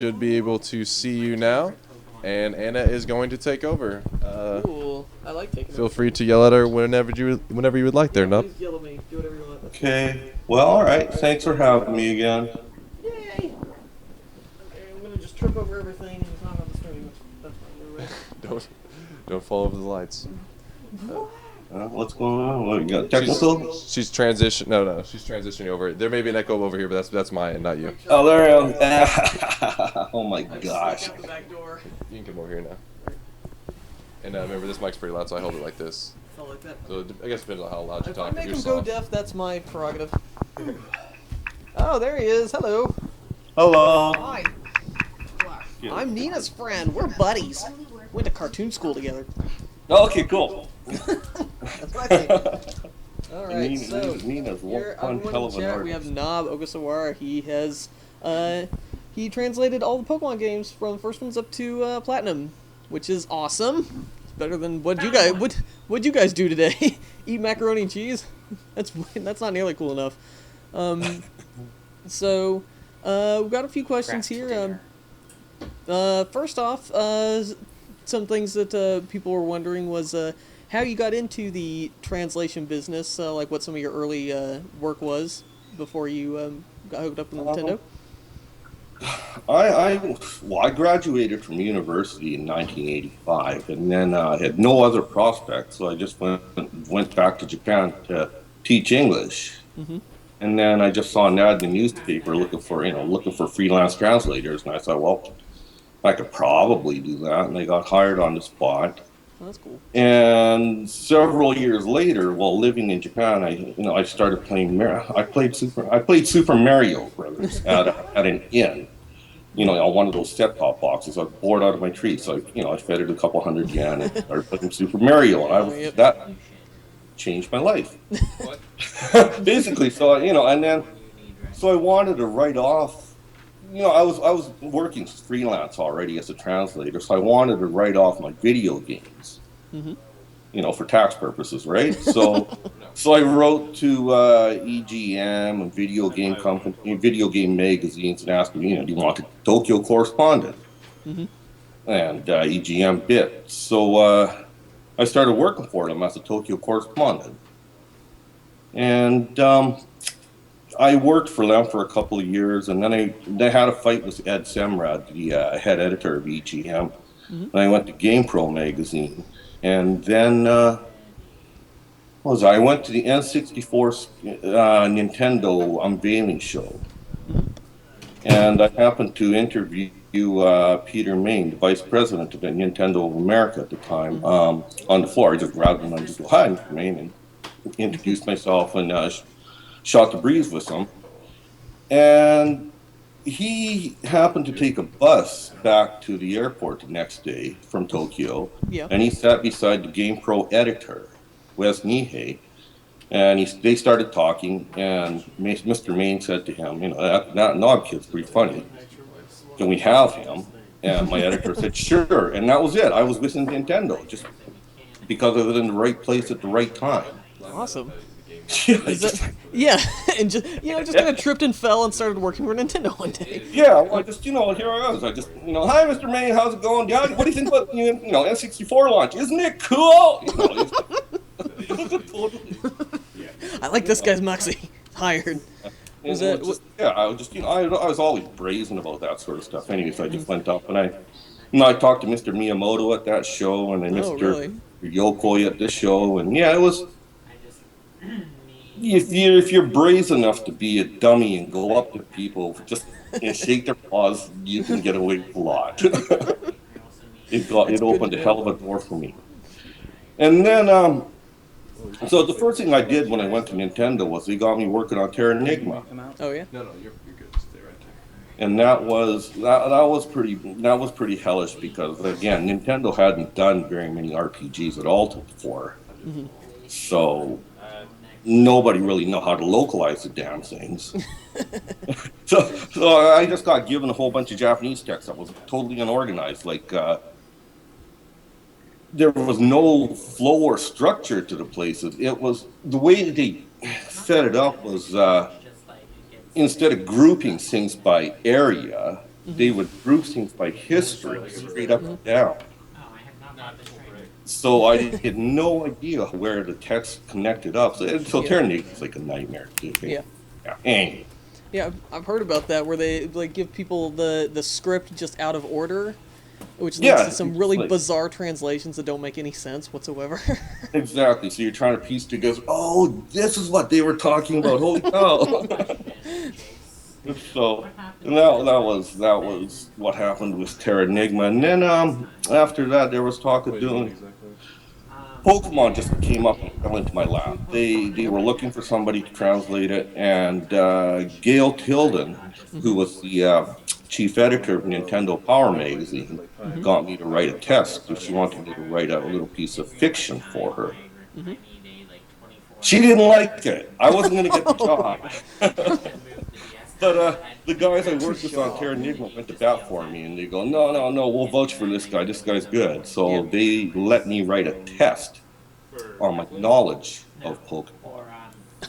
Should be able to see you now, and Anna is going to take over. Cool. I like taking Feel free to yell at her whenever you would like there, Nub. Please yell at me. Do whatever you want. Okay. Well, all right. Thanks for having me again. Yay! Okay, I'm gonna just trip over everything and it's not on the stream. That's fine. We're ready. Don't fall over the lights. What's going on? What, you got technical? She's transition. No, she's transitioning over. There may be an echo over here, but that's my end, not you. Oh, there I am. Oh my gosh. Sneak out the back door. You can come over here now. And remember, this mic's pretty loud, so I hold it like this. Felt like that. So I guess it depends on how loud you If I talk. make If him you're go soft. deaf, that's my prerogative. Oh, there he is. Hello. Hello. Hi. I'm Nina's friend. We're buddies. Went to cartoon school together. Okay, cool. That's what I think. All right, so Nina's here, one hell of an artist. we have Nob Ogasawara. He has he translated all the Pokemon games from first ones up to Platinum, which is awesome. It's better than what you guys do today. Eat macaroni and cheese. That's not nearly cool enough. So we've got a few questions here. First off, some things that people were wondering was how you got into the translation business, like what some of your early work was before you got hooked up with Nintendo. I graduated from university in 1985, and then had no other prospects, so I just went back to Japan to teach English. Mm-hmm. And then I just saw an ad in the newspaper looking for freelance translators, and I thought, well, I could probably do that, and I got hired on the spot. Oh, that's cool. And several years later, while living in Japan, I started playing. I played Super Mario Brothers at an inn. On one of those set-top boxes. I was bored out of my tree, so I fed it a couple hundred yen and started playing Super Mario, and that changed my life. What? Basically, so I wanted to write off. I was working freelance already as a translator, so I wanted to write off my video games, for tax purposes, right? So I wrote to EGM and video game company, video game magazines, and asked them, do you want a Tokyo correspondent? Mm-hmm. And EGM bit. So I started working for them as a Tokyo correspondent, and I worked for them for a couple of years, and then they had a fight with Ed Semrad, the head editor of EGM. And I went to GamePro magazine, and then I went to the N64 Nintendo unveiling show, and I happened to interview Peter Main, the vice president of Nintendo of America at the time, on the floor. I just grabbed him and I just go, "Hi, Mr. Main," and introduced myself and shot the breeze with him. And he happened to take a bus back to the airport the next day from Tokyo. Yeah. And he sat beside the GamePro editor, Wes Nihei, and they started talking, and Mr. Main said to him, that Nob kid's pretty funny. Can we have him? And my editor said, sure. And that was it. I was with Nintendo, just because I was in the right place at the right time. Awesome. Yeah, And just kind of tripped and fell and started working for Nintendo one day. yeah, well, here I was. I just, hi, Mr. Main, how's it going? Yeah, what do you think about, N64 launch? Isn't it cool? I like this guy's moxie. Hired. I was always brazen about that sort of stuff. Anyways, I just went up and I talked to Mr. Miyamoto at that show, and then Mr. Really? Yokoi at this show, and yeah, it was. If you're brazen enough to be a dummy and go up to people, just shake their paws, you can get away with a lot. It opened a hell of a door for me. And then, so the first thing I did when I went to Nintendo was they got me working on Terra Enigma, Oh yeah. No, you're good. Stay right there. and that was pretty hellish because again, Nintendo hadn't done very many RPGs at all before, so. Nobody really know how to localize the damn things. so I just got given a whole bunch of Japanese text that was totally unorganized. Like there was no flow or structure to the places. It was the way that they set it up was instead of grouping things by area, they would group things by history, straight up and down. So I had no idea where the text connected up. So Yeah. Terran is like a nightmare too. Yeah. Yeah. Anyway. Yeah, I've heard about that where they like give people the script just out of order, which leads to some really bizarre translations that don't make any sense whatsoever. Exactly. So you're trying to piece together. Oh, this is what they were talking about. Holy cow! So that was what happened with Terra Enigma, and then after that there was talk of doing. Pokemon just came up and fell into my lap. They were looking for somebody to translate it, and Gail Tilden, who was the chief editor of Nintendo Power Magazine, got me to write a test because she wanted me to write a little piece of fiction for her. She didn't like it. I wasn't going to get the job. But the guys I worked with on Terra Enigma went to bat for me, and they go, no, we'll vouch for this guy. This guy's good. So they let me write a test on my knowledge of Pokemon.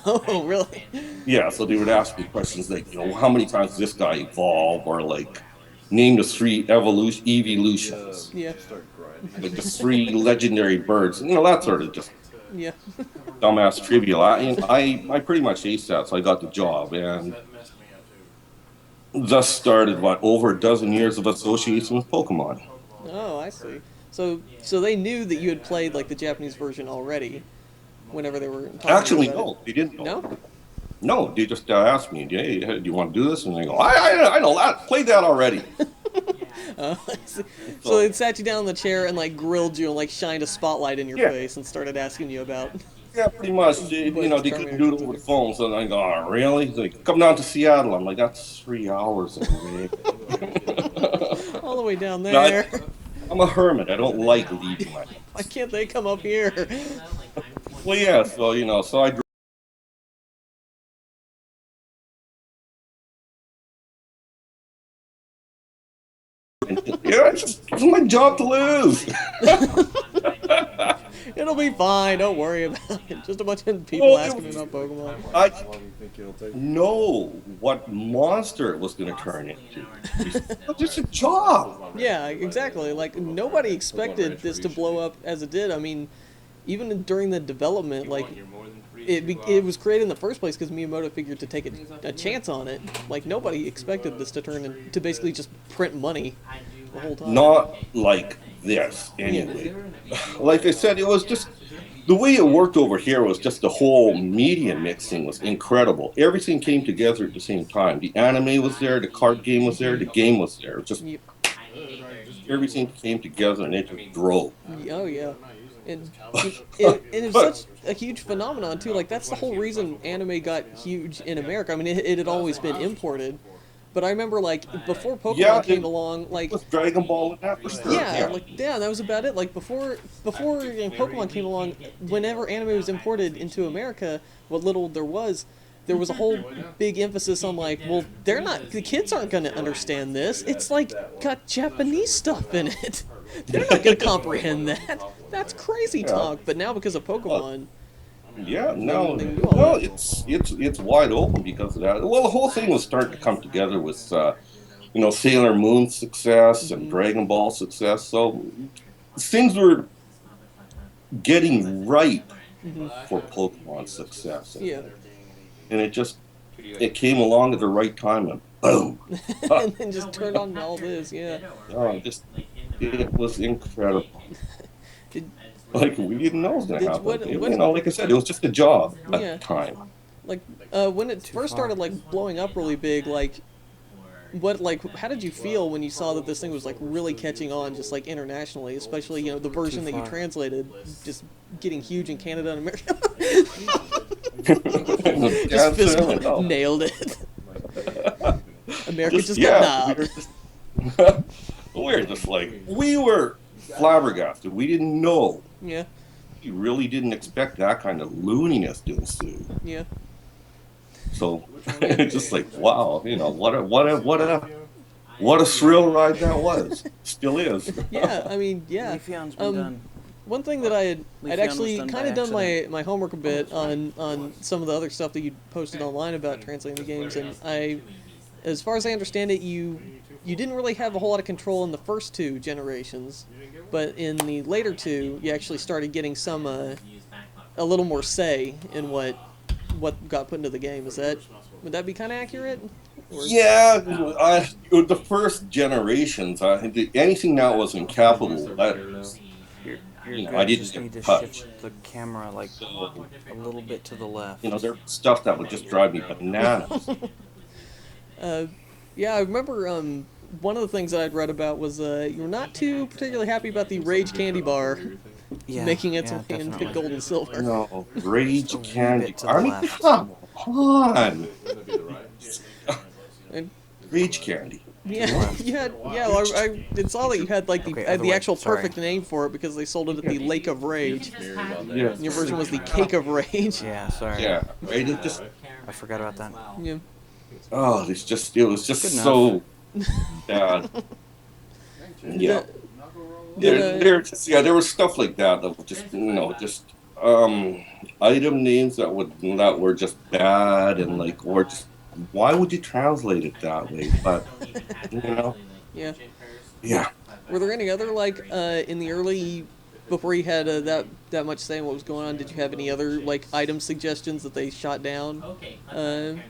Oh, really? Yeah, so they would ask me questions like, how many times does this guy evolve, or like, name the 3 evolutions. Yeah. Like the 3 legendary birds. That sort of just Yeah. dumbass trivia. I pretty much aced that, so I got the job, and thus started over a dozen years of association with Pokemon. Oh, I see. So they knew that you had played like the Japanese version already, whenever they were talking Actually, about no, they didn't know. No? No, they just asked me, hey, do you want to do this? And I go, I know that, played that already. I see. So they sat you down in the chair and like grilled you and like shined a spotlight in your face and started asking you about. Yeah, pretty much. They couldn't do it over the phone, so I go, oh, really? He's like, come down to Seattle. I'm like, that's 3 hours away. All the way down there. I'm a hermit. I don't like leaving my house. Why can't they come up here? Well, yeah, so I yeah, it's my job to lose. It'll be fine. Don't worry about it. Just a bunch of people asking me about Pokemon. I know what monster it was going to turn into. It's just a job. Yeah, exactly. Like nobody expected this to blow up as it did. I mean, even during the development, like it was created in the first place because Miyamoto figured to take a chance on it. Like nobody expected this to turn into basically just print money the whole time. Not like this, anyway. Like I said, it was just the way it worked over here was just the whole media mixing was incredible. Everything came together at the same time. The anime was there, the card game was there, the game was there. Just everything came together and it just drove. Oh yeah. And it's such a huge phenomenon too. Like that's the whole reason anime got huge in America. I mean, it had always been imported, but I remember like before Pokemon came along, like with Dragon Ball and that was that was about it. Like before Pokemon came along, whenever anime was imported into America, what little there was a whole big emphasis on like, well, the kids aren't going to understand this. It's like got Japanese stuff in it. They're not going to comprehend that. That's crazy talk. But now because of Pokemon, it's wide open because of that. Well, the whole thing was starting to come together with Sailor Moon's success and Dragon Ball success. So things were getting ripe for Pokemon's success. Yeah. And it came along at the right time and boom. And then just turned on all this, it was incredible. We didn't know it was going to happen. Like I said, it was just a job at the time. Like, when it first started, like, blowing up really big, how did you feel when you saw that this thing was, like, really catching on just, like, internationally, especially, the version that you translated just getting huge in Canada and America? Just physically nailed it. America just got knobbed. We were flabbergasted. We didn't know. Yeah. We really didn't expect that kind of looniness to ensue. Yeah. So it's just like, wow, what a thrill ride that was. Still is. Yeah, I mean, yeah. One thing that I'd actually kind of done my homework a bit on some of the other stuff that you posted online about translating the games, and as far as I understand it, you you didn't really have a whole lot of control in the first 2 generations, but in the later 2, you actually started getting some a little more say in what got put into the game. Would that be kind of accurate? Yeah, the first generations, anything that was in capital letters, I didn't need to touch. shift the camera like a little bit to the left. There's stuff that would just drive me bananas. Yeah, I remember one of the things that I'd read about was you're not too particularly happy about the Rage Candy Bar making its way into Gold and Silver. No, Rage Candy. To the left. Come on. Rage Candy. Yeah, I saw that you had like the actual perfect name for it because they sold it at the Lake of Rage. Yeah. Your version was the Cake of Rage. Yeah, sorry. Yeah, right. I forgot about that. Yeah. Oh, it was just so bad. Yeah. There was stuff like that was just item names that were just bad and like, or just, why would you translate it that way? But Yeah. Yeah. Were there any other like in the early, before you had that much say in what was going on? Did you have any other like item suggestions that they shot down? And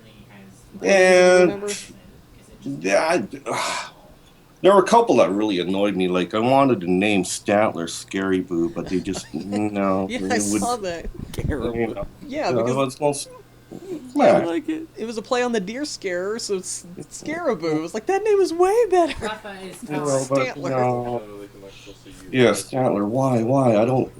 yeah, there were a couple that really annoyed me. Like, I wanted to name Stantler Scary Boo, but they just Yeah, I saw that. Yeah, because I like it. It was a play on the deer scarer, so it's Scaraboo. It was like, that name is way better. Stantler. Yeah, Stantler. Why? I don't.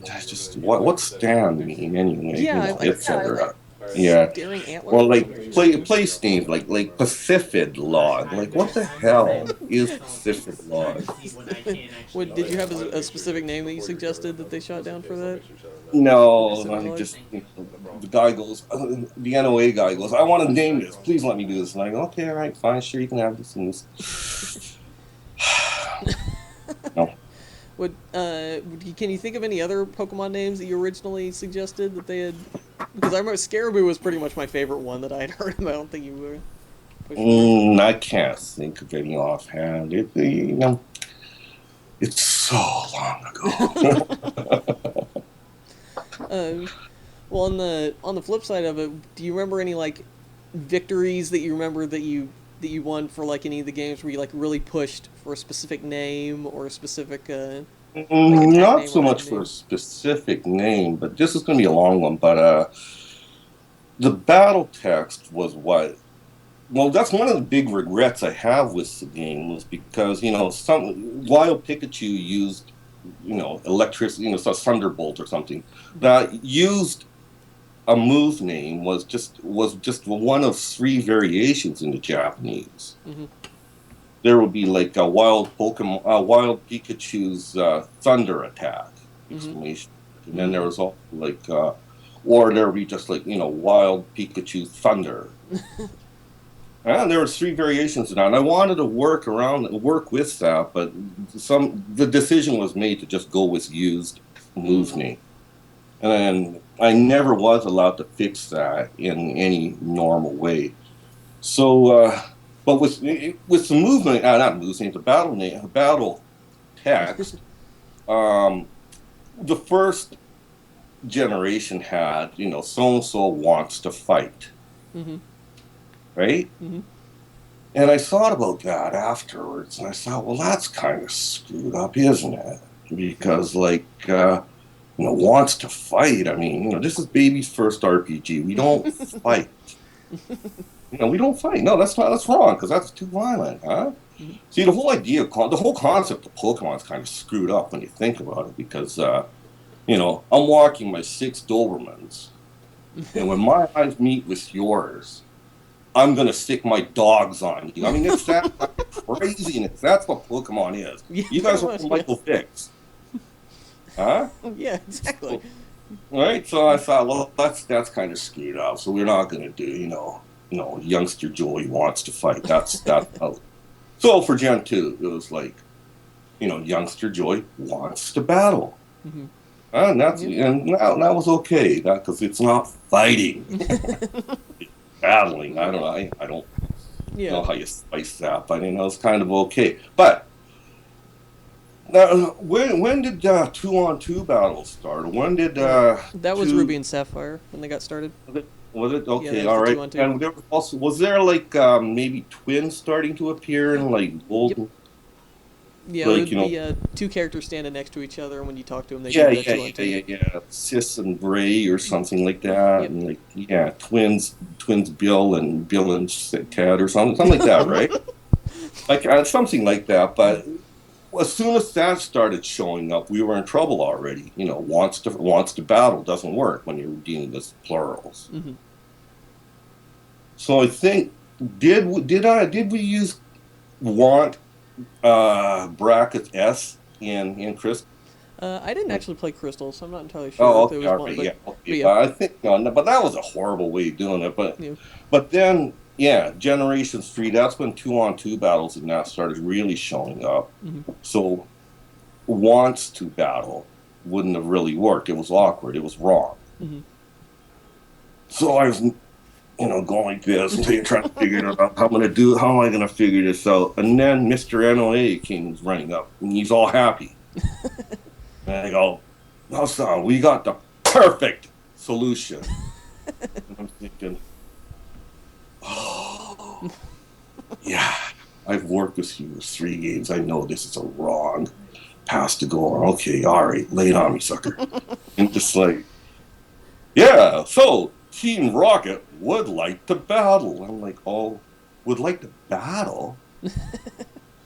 What's Stan mean anyway? Yeah, etc. Yeah. Staring antler. Or like place names like Pacific Log. Like, what the hell is Pacific Log? Did you have a specific name that you suggested that they shot down for that? No, the guy goes, the NOA guy goes, I want to name this. Please let me do this. And I go, okay, all right, fine, sure, you can have this and this. No. Can you think of any other Pokemon names that you originally suggested that they had? Because I remember Scaraboo was pretty much my favorite one that I had heard of. I don't think you were. I can't think of any offhand. It's so long ago. Well, on the flip side of it, do you remember any like victories that you remember that you won for like any of the games where you like really pushed for a specific name or a specific not so much for a specific name, but this is going to be a long one. But the battle text was what. Well, that's one of the big regrets I have with the game, was because while Pikachu used electricity, Thunderbolt or something that used a move name was just one of 3 variations in the Japanese. Mm-hmm. There would be like a wild Pikachu's thunder attack exclamation, and then there was all like, or there would be just like wild Pikachu thunder. And there was 3 variations of that, and I wanted to work with that, but the decision was made to just go with used move name, and then I never was allowed to fix that in any normal way. So, but with the movement, not move name, the battle text, the first generation had so and so wants to fight. Mm-hmm. Right? Mm-hmm. And I thought about that afterwards, and I thought, well, that's kind of screwed up, isn't it? Because, like, wants to fight. I mean, this is baby's first RPG. We don't fight. We don't fight. No, that's wrong, because that's too violent, huh? Mm-hmm. See, the whole concept of Pokemon is kind of screwed up when you think about it, because, I'm walking my 6 Dobermans, and when my eyes meet with yours, I'm going to stick my dogs on you. I mean, it's that craziness. That's what Pokemon is. Yeah, you guys are from Michael Vicks. Huh? Yeah, exactly. Right? So I thought, well, that's kind of screwed up. So we're not going to do, youngster Joey wants to fight. That's So for Gen 2, it was like, youngster Joey wants to battle. Mm-hmm. And that was okay, because it's not fighting. Battling. I don't know. I don't. You Yeah. know how you spice that, but it's kind of okay. But now, when did 2-on-2 battles start? When did That was two? Ruby and Sapphire when they got started. Was it Yeah, that okay? was All the right. 2-on-2. And there was there like maybe twins starting to appear in like Yep. gold, Yeah, it like would be two characters standing next to each other, and when you talk to them, they do yeah, that yeah, 2-on-2. yeah. Sis and Bray or something like that, Yep. and like twins Bill and Ted or something like that, right? Like something like that. But as soon as that started showing up, we were in trouble already. Wants to battle doesn't work when you're dealing with plurals. Mm-hmm. So I think did we use want bracket S in Chris? I didn't actually play Crystal, so I'm not entirely sure Oh, if there okay, was all one, right, but, yeah, but okay. yeah. But I think no, but that was a horrible way of doing it. Yeah. But then yeah, Generations 3. That's when 2-on-2 battles and that started really showing up. Mm-hmm. So wants to battle wouldn't have really worked. It was awkward. It was wrong. Mm-hmm. So I was going like this until you're trying to figure it out. How am I gonna figure this out? And then Mr. NOA came running up and he's all happy. And I go, no, son, we got the perfect solution. And I'm thinking, oh yeah, I've worked with you 3 games. I know this is a wrong pass to go on. Okay, all right, lay it on me, sucker. And just like, yeah, so Team Rocket would like to battle. I'm like, oh, would like to battle?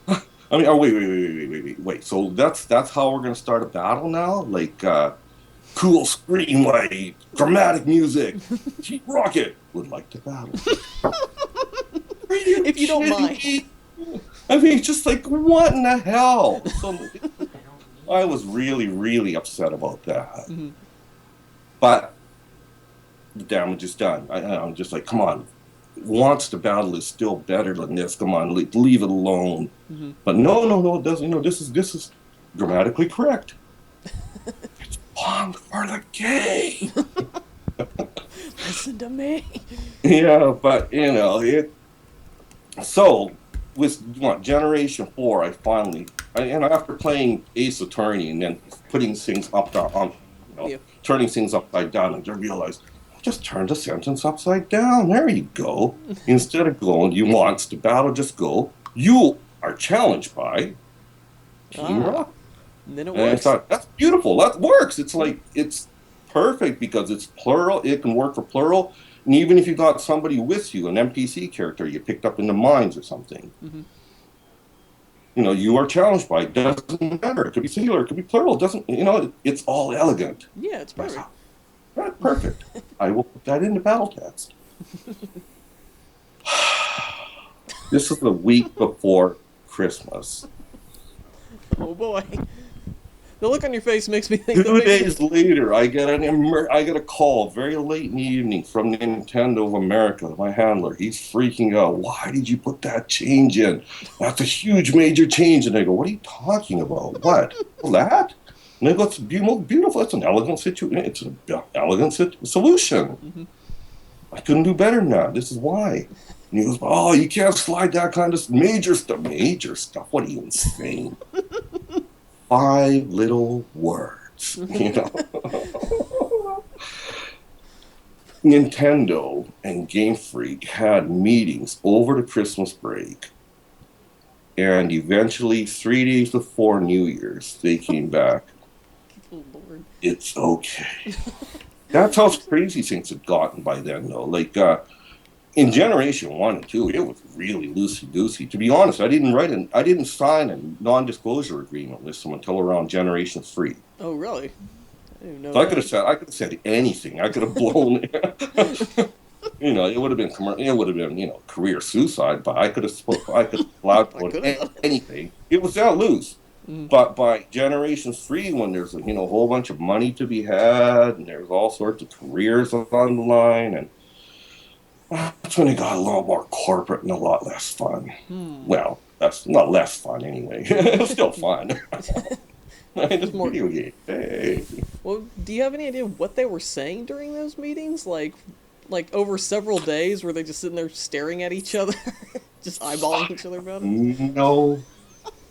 I mean, oh, wait. So that's how we're gonna start a battle now? Like, cool scream, like dramatic music. Team Rocket would like to battle. If you don't mind. Me? I mean, just like, what in the hell? So, I was really, really upset about that. Mm-hmm. But the damage is done. I'm just like, come on. Wants to battle is still better than this. Come on, leave it alone. Mm-hmm. But no, it doesn't. This is grammatically correct. It's long for the game. Listen to me. Yeah, but it. So with Generation 4, I finally, after playing Ace Attorney and then putting things turning things upside down, and I realized, just turn the sentence upside down. There you go. Instead of going, you wants to battle, just go, you are challenged by Team Rock. And then it And I works. thought, that's beautiful. That works. It's like, it's perfect because it's plural. It can work for plural. And even if you got somebody with you, an NPC character you picked up in the mines or something, Mm-hmm. You are challenged by it. Doesn't matter. It could be singular. It could be plural. It doesn't, it's all elegant. Yeah, it's perfect. Right, perfect. I will put that in the battle text. This is the week before Christmas. Oh boy. The look on your face makes me think. 2 days later, I get a call very late in the evening from Nintendo of America. My handler, he's freaking out. Why did you put that change in? That's a huge, major change. And I go, what are you talking about? What? That? And I go, it's beautiful. It's an elegant situation. It's an elegant solution. Mm-hmm. I couldn't do better than that. This is why. And he goes, oh, you can't slide that kind of major stuff. Major stuff? What are you, insane? 5 little words, Nintendo and Game Freak had meetings over the Christmas break, and eventually 3 days before New Year's, they came back. Oh, Lord. It's okay. That's how crazy things had gotten by then, though. Like, in Generation 1 and 2, it was really loosey-goosey. To be honest, I didn't sign a non-disclosure agreement with them until around Generation 3. Oh, really? I didn't know So I that. could have said anything. I could have blown it would have been career suicide, but I could have allowed anything. It was that loose. Mm. But by Generation 3, when there's a whole bunch of money to be had and there's all sorts of careers on the line, and that's when it got a little more corporate and a lot less fun. Well, that's not less fun anyway. It's still fun. It's more video game. Hey. Well, do you have any idea what they were saying during those meetings? Like over several days, were they just sitting there staring at each other? Just eyeballing each other about it? No,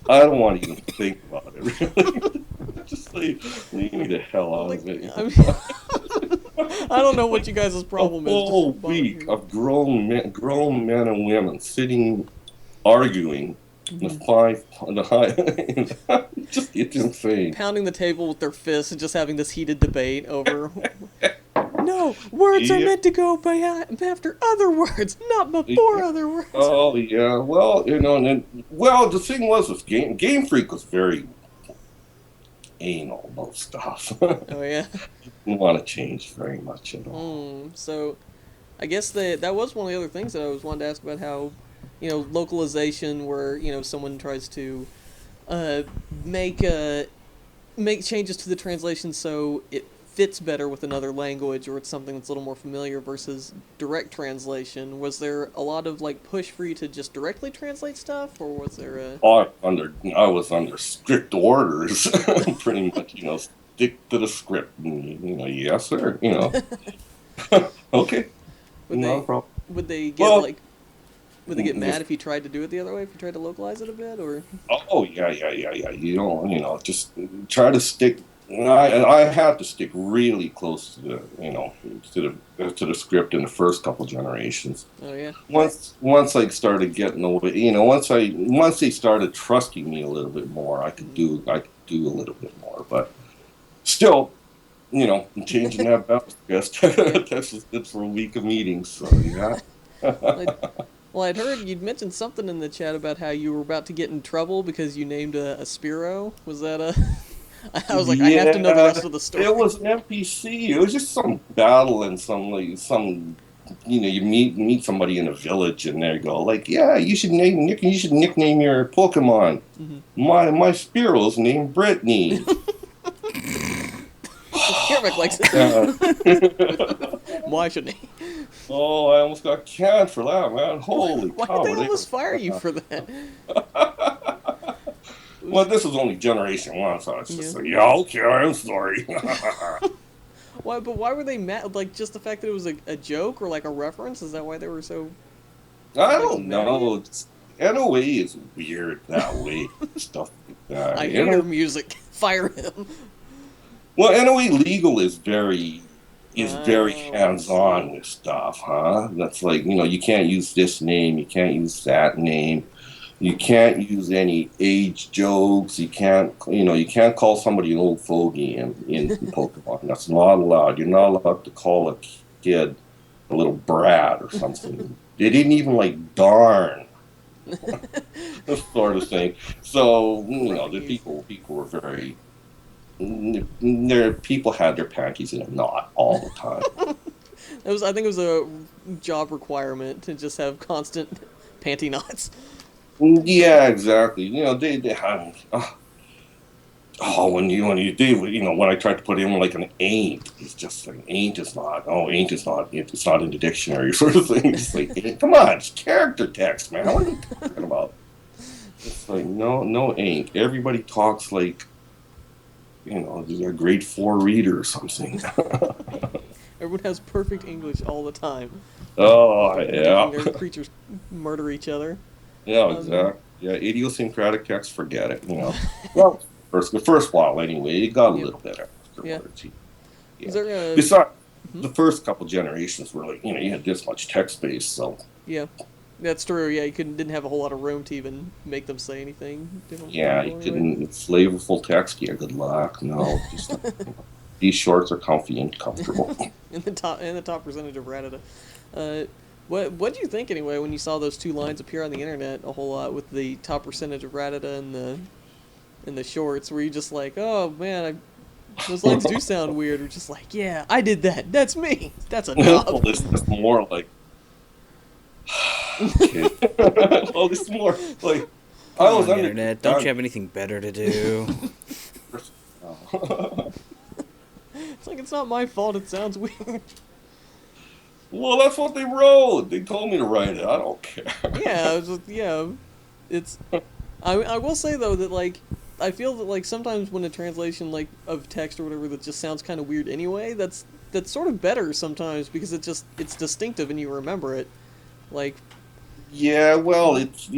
I don't want to even think about it, really. Just leave me the hell out Like, of it. I mean, I don't know what you guys' problem A is. whole Just bother week you. of grown men and women sitting, arguing, the high, just it's insane. Pounding the table with their fists and just having this heated debate over. No, words are Yeah. meant to go after other words, not before Yeah. other words. Oh yeah, well, and then, well, the thing was with Game Freak was very anal about stuff. Oh yeah. Didn't want to change very much at all. So, I guess that was one of the other things that I was wanting to ask about how, localization, where someone tries to, uh, make make changes to the translation so it fits better with another language or it's something that's a little more familiar versus direct translation. Was there a lot of push for you to just directly translate stuff, or was there a? I was under strict orders, pretty much. Stick to the script. Yes, sir. Okay, Would not a they problem. would they get Well, would they get mad if you tried to do it the other way, if you tried to localize it a bit, or? Oh yeah. Just try to stick. I had to stick really close to the script in the first couple generations. Oh yeah. Once I started getting away, once they started trusting me a little bit more, I could do a little bit more. But still, changing that belt that's for a week of meetings. So yeah. Well, I'd heard you'd mentioned something in the chat about how you were about to get in trouble because you named a Spiro. Was that a? I was like, I have to know the rest of the story. It was an NPC. It was just some battle and you meet somebody in a village and they go like, yeah, you should nickname your Pokemon. My Spiro's named Brittany. Kermit likes it. Why shouldn't he? Oh, I almost got canned for that, man. Holy Why cow. did they almost fire you for that? Well, this was only Generation 1, so it's just like, yeah, okay, I'm sorry. Why? But why were they mad? Like, just the fact that it was a joke or like a reference? Is that why they were so? I don't know. NOA is weird that way. Stuff like that. I hear your music. Fire him. Well, NOA Legal is very hands-on with stuff, huh? That's like, you can't use this name, you can't use that name, you can't use any age jokes, you can't call somebody an old fogey in Pokemon. That's not allowed. You're not allowed to call a kid a little brat or something. They didn't even like darn. This sort of thing. So, the people were very. People had their panties in a knot all the time. I think it was a job requirement to just have constant panty knots. Yeah, exactly. They had. When I tried to put in like an ain't, it's just like ain't is not. Oh, ain't is not. It's not in the dictionary, sort of thing. It's like, come on, it's character text, man. What are you talking about? It's like no ain't. Everybody talks like. They're a grade 4 reader or something. Everyone has perfect English all the time. Oh, yeah. Their creatures murder each other. Yeah, exactly. Yeah, idiosyncratic text, forget it. Well, the first while anyway, it got a little better afterwards. Yeah. Is there Besides, the first couple generations were like, you had this much text space, so. Yeah. That's true. Yeah, you didn't have a whole lot of room to even make them say anything different. Yeah, you couldn't. It's flavorful text. Yeah, good luck. No, just these shorts are comfy and comfortable. in the top percentage of Rattata. What do you think anyway when you saw those two lines appear on the internet a whole lot with the top percentage of Rattata and the shorts? Were you just like, oh man, those lines do sound weird? Or just like, yeah, I did that. That's me. That's a knob. Well, this is more like. Well, this is more like I was on the internet. Don't you have anything better to do? It's like it's not my fault. It sounds weird. Well, that's what they wrote. They told me to write it. I don't care. Yeah, it's. I will say though that I feel that sometimes when a translation of text or whatever that just sounds kind of weird anyway, that's sort of better sometimes because it's distinctive and you remember it. Yeah, well, it's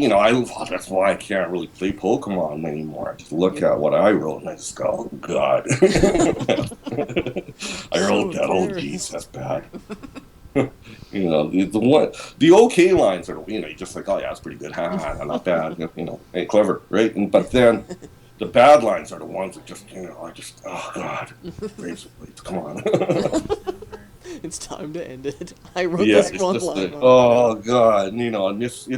that's why I can't really play Pokemon anymore. I just look Yeah. at what I wrote and I just go, oh God. I So wrote that. Oh, geez, embarrassed. that's bad. The okay lines are you're just like, oh yeah, that's pretty good. Ha ha, ha, not bad. Hey, clever, right? But then the bad lines are the ones that just I just oh God, razor blades, come on. It's time to end it. I wrote Yeah, this it's one just line like, wrong. oh God, and it's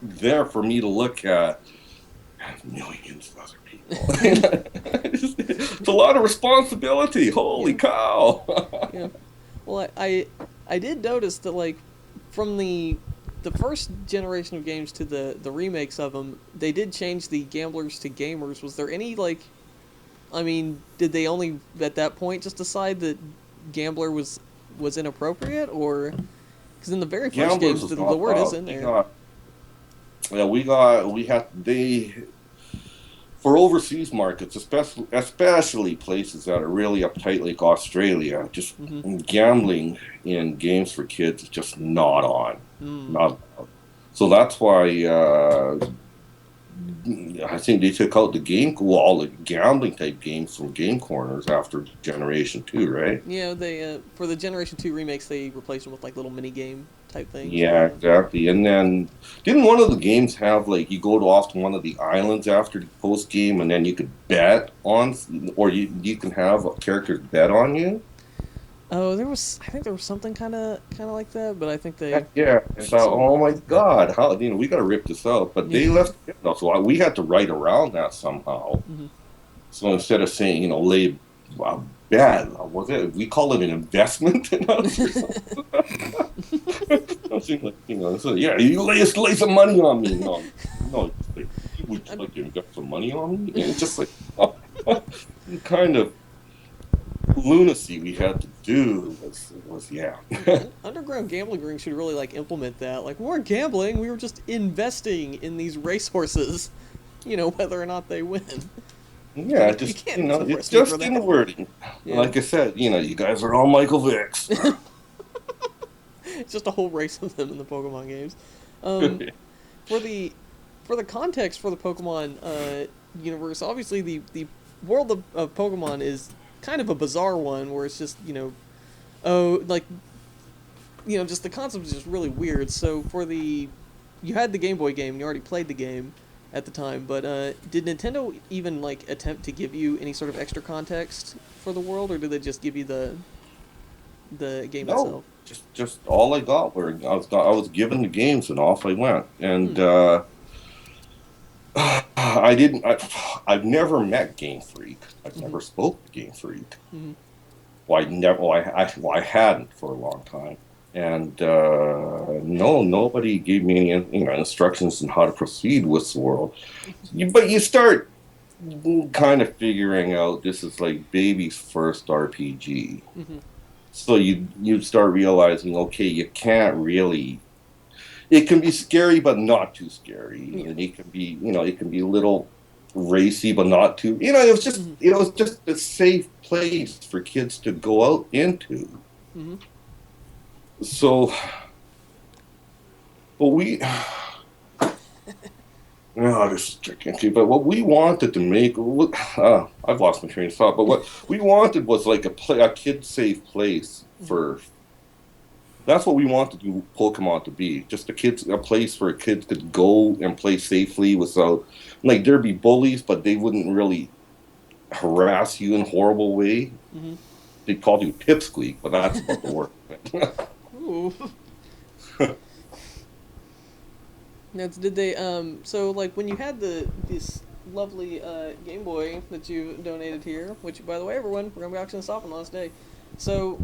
there for me to look at millions of other people. It's a lot of responsibility. Holy Yeah. cow! Yeah. Well, I did notice that like from the first generation of games to the remakes of them, they did change the gamblers to gamers. Was there any like, I mean, did they only at that point just decide that gambler was inappropriate, or because in the very first Gamblers games was the not word is allowed. in We there. got yeah, we had they for overseas markets, especially places that are really uptight like Australia. Just Mm-hmm. gambling in games for kids is just not on, Mm. not allowed. So that's why I think they took out all the gambling type games from game corners after Generation Two, right? Yeah, they for the Generation Two remakes they replaced them with like little mini game type things. But Yeah, exactly. And then didn't one of the games have like you go to off to one of the islands after the post game, and then you could bet on, or you can have characters bet on you? oh, I think there was something kind of like that, but I think they Heck yeah. I thought, some oh my God, how we got to rip this out. But they yeah. left it in, so we had to write around that somehow. Mm-hmm. So instead of saying, lay a bet, was it? We call it an investment in us or something. Something like, so yeah, you lay some money on me. No, no, like, would you like to invest some money on me? And it's just like, kind of lunacy we had to do was yeah. Underground gambling rings should really like implement that. Like we weren't gambling, we were just investing in these racehorses. Whether or not they win. Yeah, You just can't it's arrest me for just in that. wording. Yeah, Like I said, you guys are all Michael Vicks. it's just a whole race of them in the Pokemon games. Um, for the for the context for the Pokemon universe, obviously the world of Pokemon is kind of a bizarre one where it's just oh like just the concept is just really weird. So for the you had the Game Boy game, you already played the game at the time, but did Nintendo even like attempt to give you any sort of extra context for the world, or did they just give you the game No, itself? just all I got were I was given the games and off I went. And Hmm. I didn't. I've never met Game Freak. I've Mm-hmm. never spoke to Game Freak. Mm-hmm. Well, I never. Well, I hadn't for a long time. And no, nobody gave me any instructions on how to proceed with the world. But you start kind of figuring out this is like baby's first RPG. Mm-hmm. So you start realizing, okay, you can't really. It can be scary, but not too scary, Yeah. and it can be a little racy, but not too. Mm-hmm. It was just a safe place for kids to go out into. Mm-hmm. So, but we. No, this is tricky. But what we wanted to make, I've lost my train of thought. But what we wanted was like a kid safe place Mm-hmm. for. That's what we wanted Pokemon to be. Just a place where kids could go and play safely without, like, there'd be bullies, but they wouldn't really harass you in a horrible way. Mm-hmm. They'd call you Pipsqueak, but that's about the word. Ooh. Now, did they so like when you had this lovely Game Boy that you donated here, which by the way everyone, we're gonna be auctioning this off on the last day. So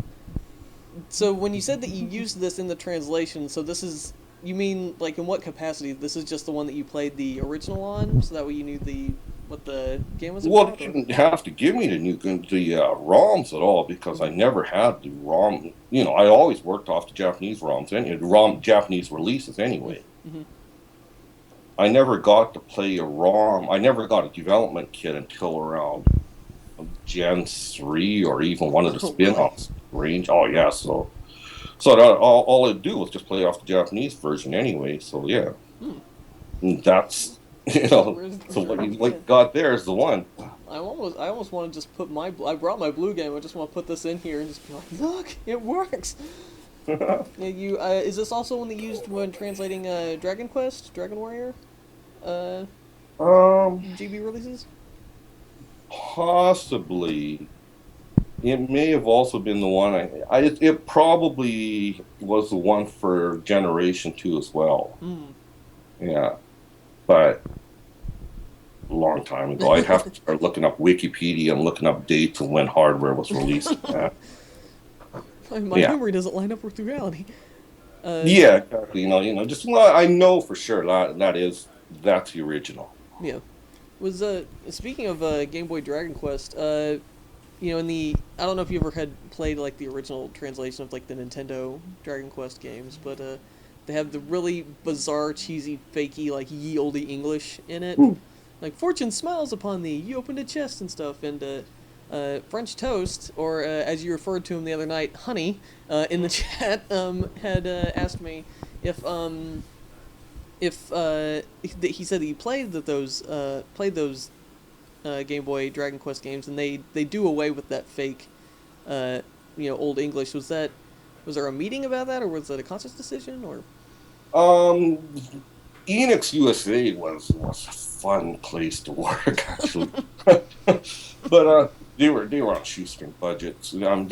when you said that you used this in the translation, so this is you mean like in what capacity? This is just the one that you played the original on, so that way you knew what the game was Well, about? they Or? didn't have to give me the ROMs at all because I never had the ROM. I always worked off the Japanese ROMs and Japanese releases anyway. Mm-hmm. I never got to play a ROM. I never got a development kit until around Gen 3 or even one of the Oh, really? spin-offs range. Oh yeah, so So all I'd do was just play off the Japanese version anyway. So yeah, and that's So what you got there is the one. I almost want to just put I brought my blue game. I just want to put this in here and just be like, look, it works. Yeah, is this also one that you used when translating Dragon Quest, Dragon Warrior, GB releases? Possibly. It may have also been the one it probably was the one for Generation 2 as well. Yeah. But a long time ago. I'd have to start looking up Wikipedia and looking up dates and when hardware was released. My memory doesn't line up with reality. Yeah, exactly. Just I know for sure that's the original. Yeah. Was speaking of Game Boy Dragon Quest, in the I don't know if you ever had played like the original translation of like the Nintendo Dragon Quest games, but they have the really bizarre, cheesy, fakey like ye olde English in it. Like fortune smiles upon thee, you opened a chest and stuff, and French Toast, or as you referred to him the other night, Honey, in the chat, had asked me if he said that he played those Game Boy Dragon Quest games, and they do away with that fake, Old English. Was there a meeting about that, or was that a conscious decision, or? Enix USA was a fun place to work, actually. But they were on shoestring budgets. One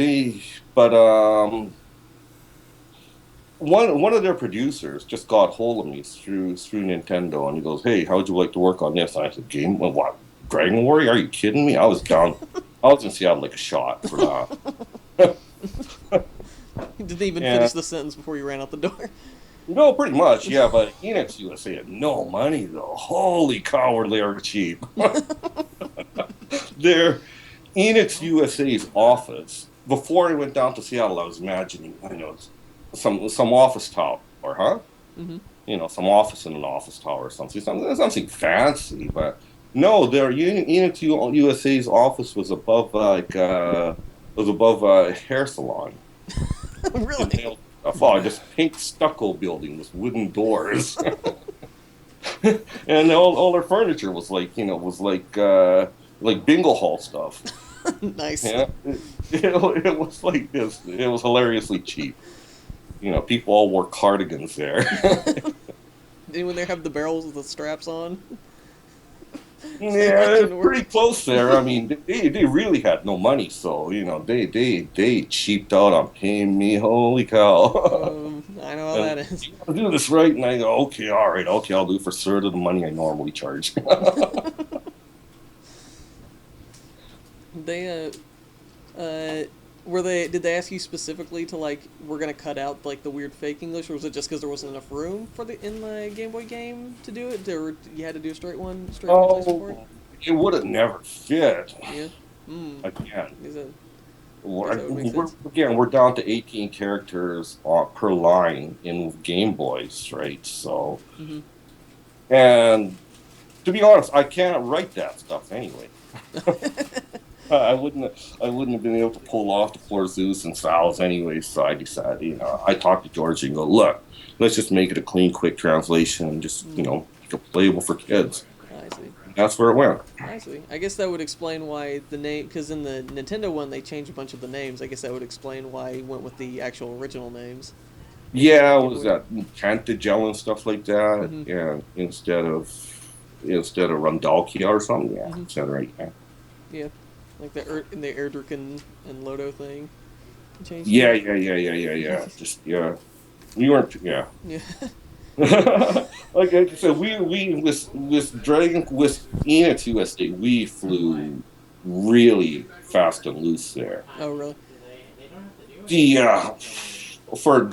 of their producers just got hold of me through Nintendo, and he goes, "Hey, how would you like to work on this?" And I said, "Game? What? Dragon Warrior? Are you kidding me?" I was down. I was in Seattle like a shot for that. You didn't even finish the sentence before you ran out the door. No, pretty much, yeah. But Enix USA had no money though. Holy cow, they are cheap. Their Enix USA's office. Before I went down to Seattle, I was imagining, some office tower, huh? Mm-hmm. Some office in an office tower or something fancy. But no, their Enix USA's office was above a hair salon. Really? Just pink stucco building with wooden doors, and all their furniture was like bingo hall stuff. Nice. Yeah, it was like this. It was hilariously cheap. People all wore cardigans there. Anyone there have the barrels with the straps on? Yeah, pretty close there. I mean, they really had no money, so they cheaped out on paying me. Holy cow! I know how that is. I'll do this right, and I go, okay, all right, okay, I'll do it for a third of the money I normally charge. Did they ask you specifically to we're gonna cut out the weird fake English, or was it just because there wasn't enough room in the Game Boy game to do it? Or you had to do a straight translation for it? It would have never fit. Yeah. Again. We're down to 18 characters per line in Game Boys, right? So, and to be honest, I can't write that stuff anyway. I wouldn't have been able to pull off the Four Zeus and Sal's anyway, so I decided, I talked to George and go, look, let's just make it a clean, quick translation and just, make it playable for kids. I see. And that's where it went. I see. I guess that would explain why the name, because in the Nintendo one they changed a bunch of the names. I guess that would explain why he went with the actual original names. Yeah, was that Cantagel and stuff like that? Yeah, instead of Rundalkia or something. Yeah, right. Yeah. Like the Erdrick and Lodo thing. Yeah. Just we weren't. Yeah. Like I said, we with Enix USA, we flew really fast and loose there. Oh really? When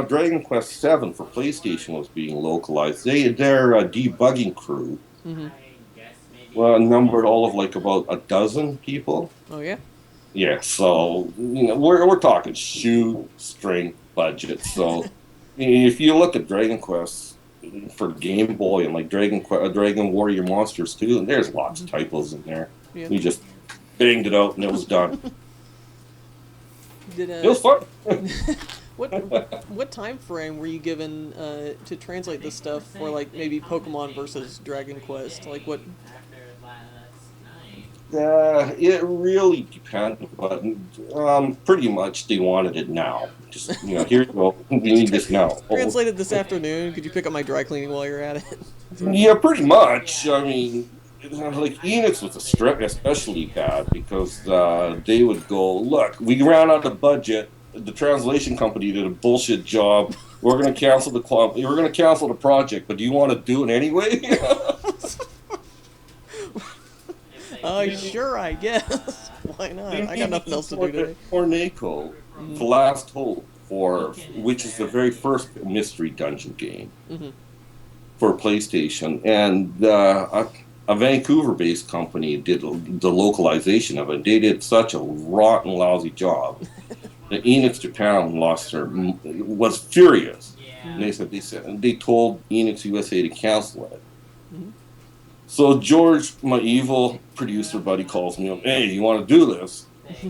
Dragon Quest VII for PlayStation was being localized, their debugging crew. Numbered all of about a dozen people. Oh yeah. Yeah, so we're talking shoestring budget. So if you look at Dragon Quest for Game Boy and Dragon Warrior Monsters 2, there's lots of typos in there. Yeah. We just banged it out and it was done. Did It was fun. what time frame were you given to translate this stuff for, like, maybe Pokemon versus Dragon Quest? Like, what? It really depends, but pretty much they wanted it now. Just, here you go. We need this now. Translated this afternoon. Could you pick up my dry cleaning while you're at it? Yeah, pretty much. I mean, like Enix was especially bad because they would go, look, we ran out of budget. The translation company did a bullshit job. We're going to cancel the club. We're going to cancel the project, but do you want to do it anyway? Sure, I guess. Why not? I got nothing else to do today. Tornado, The Last Hope, which is the very first mystery dungeon game for PlayStation, and a Vancouver-based company did the localization of it. They did such a rotten, lousy job that Enix Japan was furious. And they told Enix USA to cancel it. So George, my evil producer buddy, calls me up. Hey, you want to do this?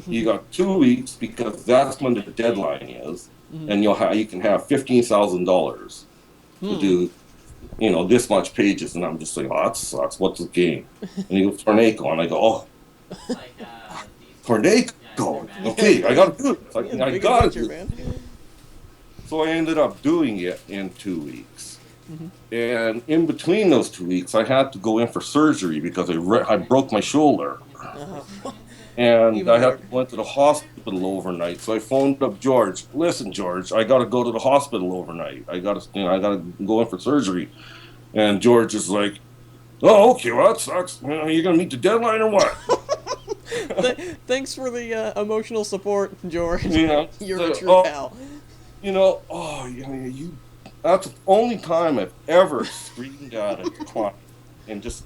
You got 2 weeks because that's when the deadline is, and you can have $15,000 to do, this much pages. And I'm just like, oh, that sucks. What's the game? And he goes, Tornado, and I go, oh, Tornado. Okay, I got to do it. I got to do it. So I ended up doing it in 2 weeks. And in between those 2 weeks, I had to go in for surgery because I broke my shoulder. And I went to the hospital overnight. So I phoned up George. Listen, George, I got to go to the hospital overnight. I got to go in for surgery. And George is like, oh, okay, well, that sucks. Are you going to meet the deadline or what? Thanks for the emotional support, George. You're a true pal. That's the only time I've ever screamed at a client and just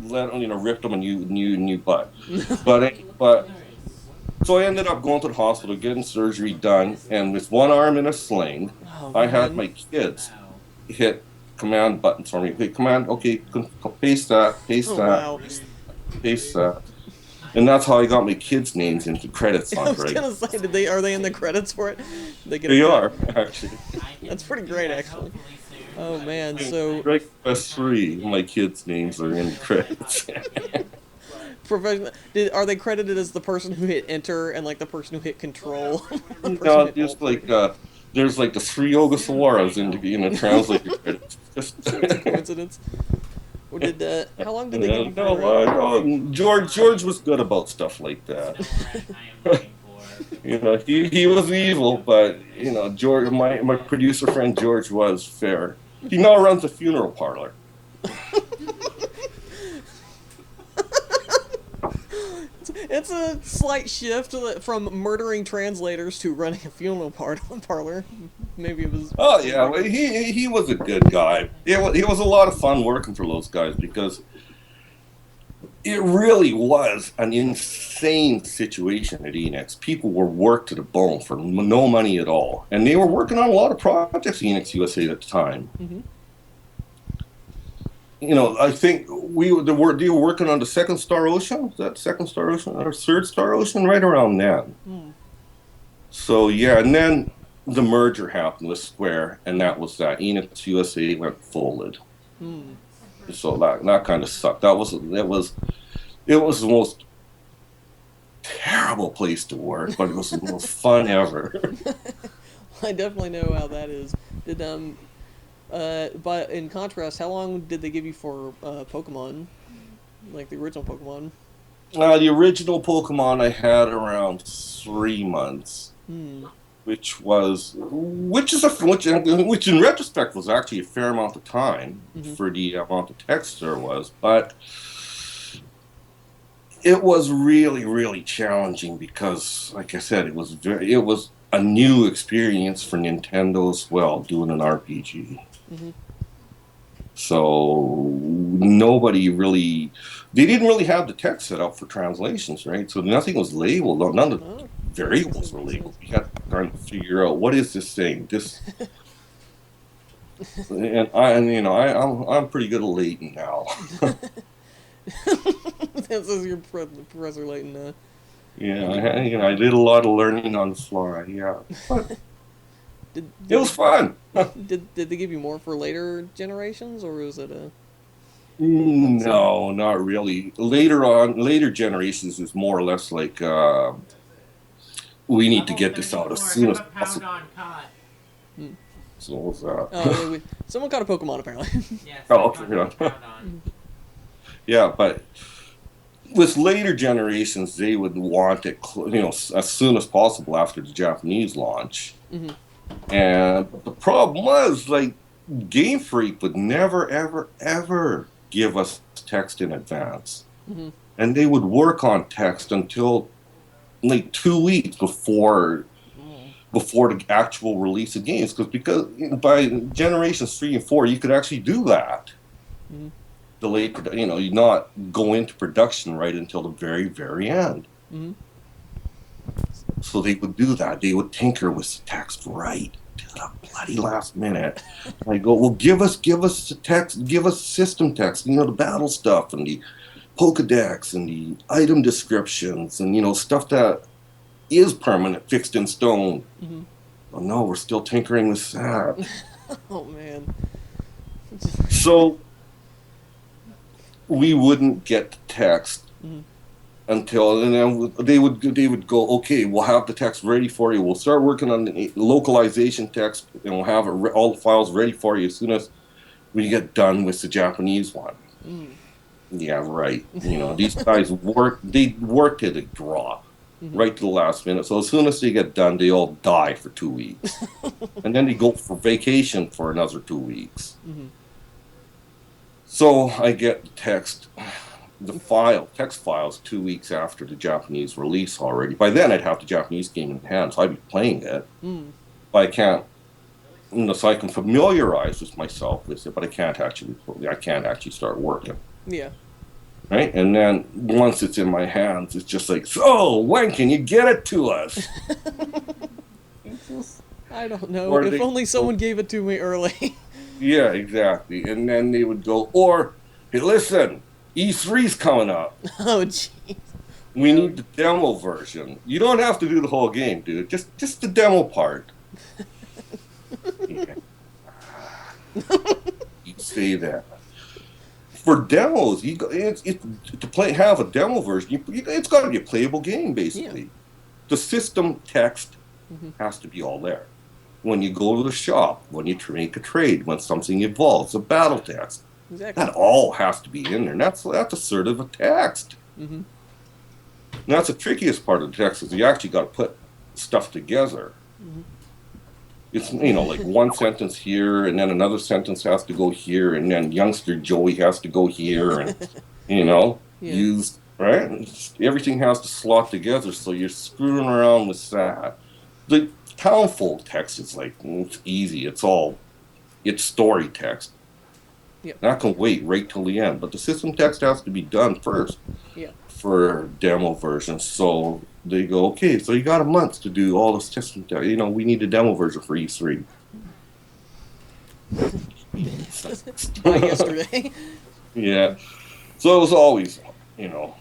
ripped them a new butt. But so I ended up going to the hospital, getting surgery done, and with one arm in a sling, I had my kids hit command buttons for me. Okay, command, okay, paste that, paste that. And that's how I got my kids' names into credits on. I was gonna say, are they in the credits for it? They are, actually. That's pretty great, actually. Oh man, so Dragon Quest 3, my kids' names are in the credits. Are they credited as the person who hit enter and like the person who hit control? No, just like there's like the 3 Ogasawaras in the translator credits. Just coincidence. Or how long did they give you for George was good about stuff like that. He was evil, but George, my producer friend George was fair. He now runs a funeral parlor. It's a slight shift from murdering translators to running a funeral parlor. Maybe it was. Oh yeah, well, he was a good guy. It was a lot of fun working for those guys because it really was an insane situation at Enix. People were worked to the bone for no money at all, and they were working on a lot of projects at Enix USA at the time. I think they were working on the Second Star Ocean. Was that Second Star Ocean or Third Star Ocean? Right around then. So yeah, and then the merger happened with Square, and that was that. Enix USA went folded. So that kind of sucked. It was the most terrible place to work, but it was the most fun ever. I definitely know how that is. But in contrast, how long did they give you for Pokemon, like the original Pokemon? The original Pokemon I had around 3 months, which in retrospect was actually a fair amount of time for the amount of text there was, but it was really, really challenging because, like I said, it was a new experience for Nintendo as well, doing an RPG. So they didn't really have the text set up for translations, right? So nothing was labeled. None of the variables were labeled. You had to try to figure out what is this thing. I'm pretty good at Layton now. This is your Professor Layton. Yeah, I did a lot of learning on the fly. Yeah, but Did it was fun. did they give you more for later generations, or was it a? No, not really. Later on, later generations is more or less like we need to get this out as soon as possible. Hmm. So what's Oh yeah, that? someone caught a Pokemon apparently. Oh, okay, yeah. Yeah, but with later generations, they would want it, as soon as possible after the Japanese launch. Hmm. And the problem was, like, Game Freak would never, ever, ever give us text in advance, Hmm. and they would work on text until like 2 weeks before the actual release of games. Because by generations 3 and 4, you could actually do that. Hmm. Delayed, you not go into production right until the very, very end. Hmm. So they would do that. They would tinker with the text right to the bloody last minute. I go, well, give us the text, give us system text, the battle stuff and the Pokedex and the item descriptions and stuff that is permanent, fixed in stone. Hmm. Oh no, we're still tinkering with that. Oh man. So we wouldn't get the text Hmm. until, and then they would go, okay, we'll have the text ready for you. We'll start working on the localization text, and we'll have all the files ready for you as soon as we get done with the Japanese one. Mm. Yeah, right. These guys work at a draw, Hmm. right to the last minute. So as soon as they get done, they all die for 2 weeks, and then they go for vacation for another 2 weeks. Hmm. So I get the text files 2 weeks after the Japanese release already. By then, I'd have the Japanese game in hand, so I'd be playing it. Mm. But I can't, so I can familiarize with myself with it, but I can't actually start working. Yeah. Right? And then once it's in my hands, it's just like, so when can you get it to us? I don't know. Or If they- only someone gave it to me early. Yeah, exactly. And then they would go, or, hey, listen, E3's coming up. Oh jeez. We need the demo version. You don't have to do the whole game, dude. Just the demo part. Yeah. You say that. For demos, have a demo version. It's got to be a playable game, basically. Yeah. The system text Mhm. has to be all there. When you go to the shop, when you make a trade, when something evolves, a battle text, Exactly. that all has to be in there. And that's assertive of text. Hmm. And that's the trickiest part of the text is you actually got to put stuff together. Mhm. It's like one sentence here, and then another sentence has to go here, and then youngster Joey has to go here, and Yeah. use right. Everything has to slot together, so you're screwing around with that. The townfolk text is like it's easy. It's story text. Yep. That can wait right till the end, but the system text has to be done first. Yeah. For demo versions. So they go, okay, so you got a month to do all this testing. We need a demo version for E3. By yesterday. Yeah. So it was always,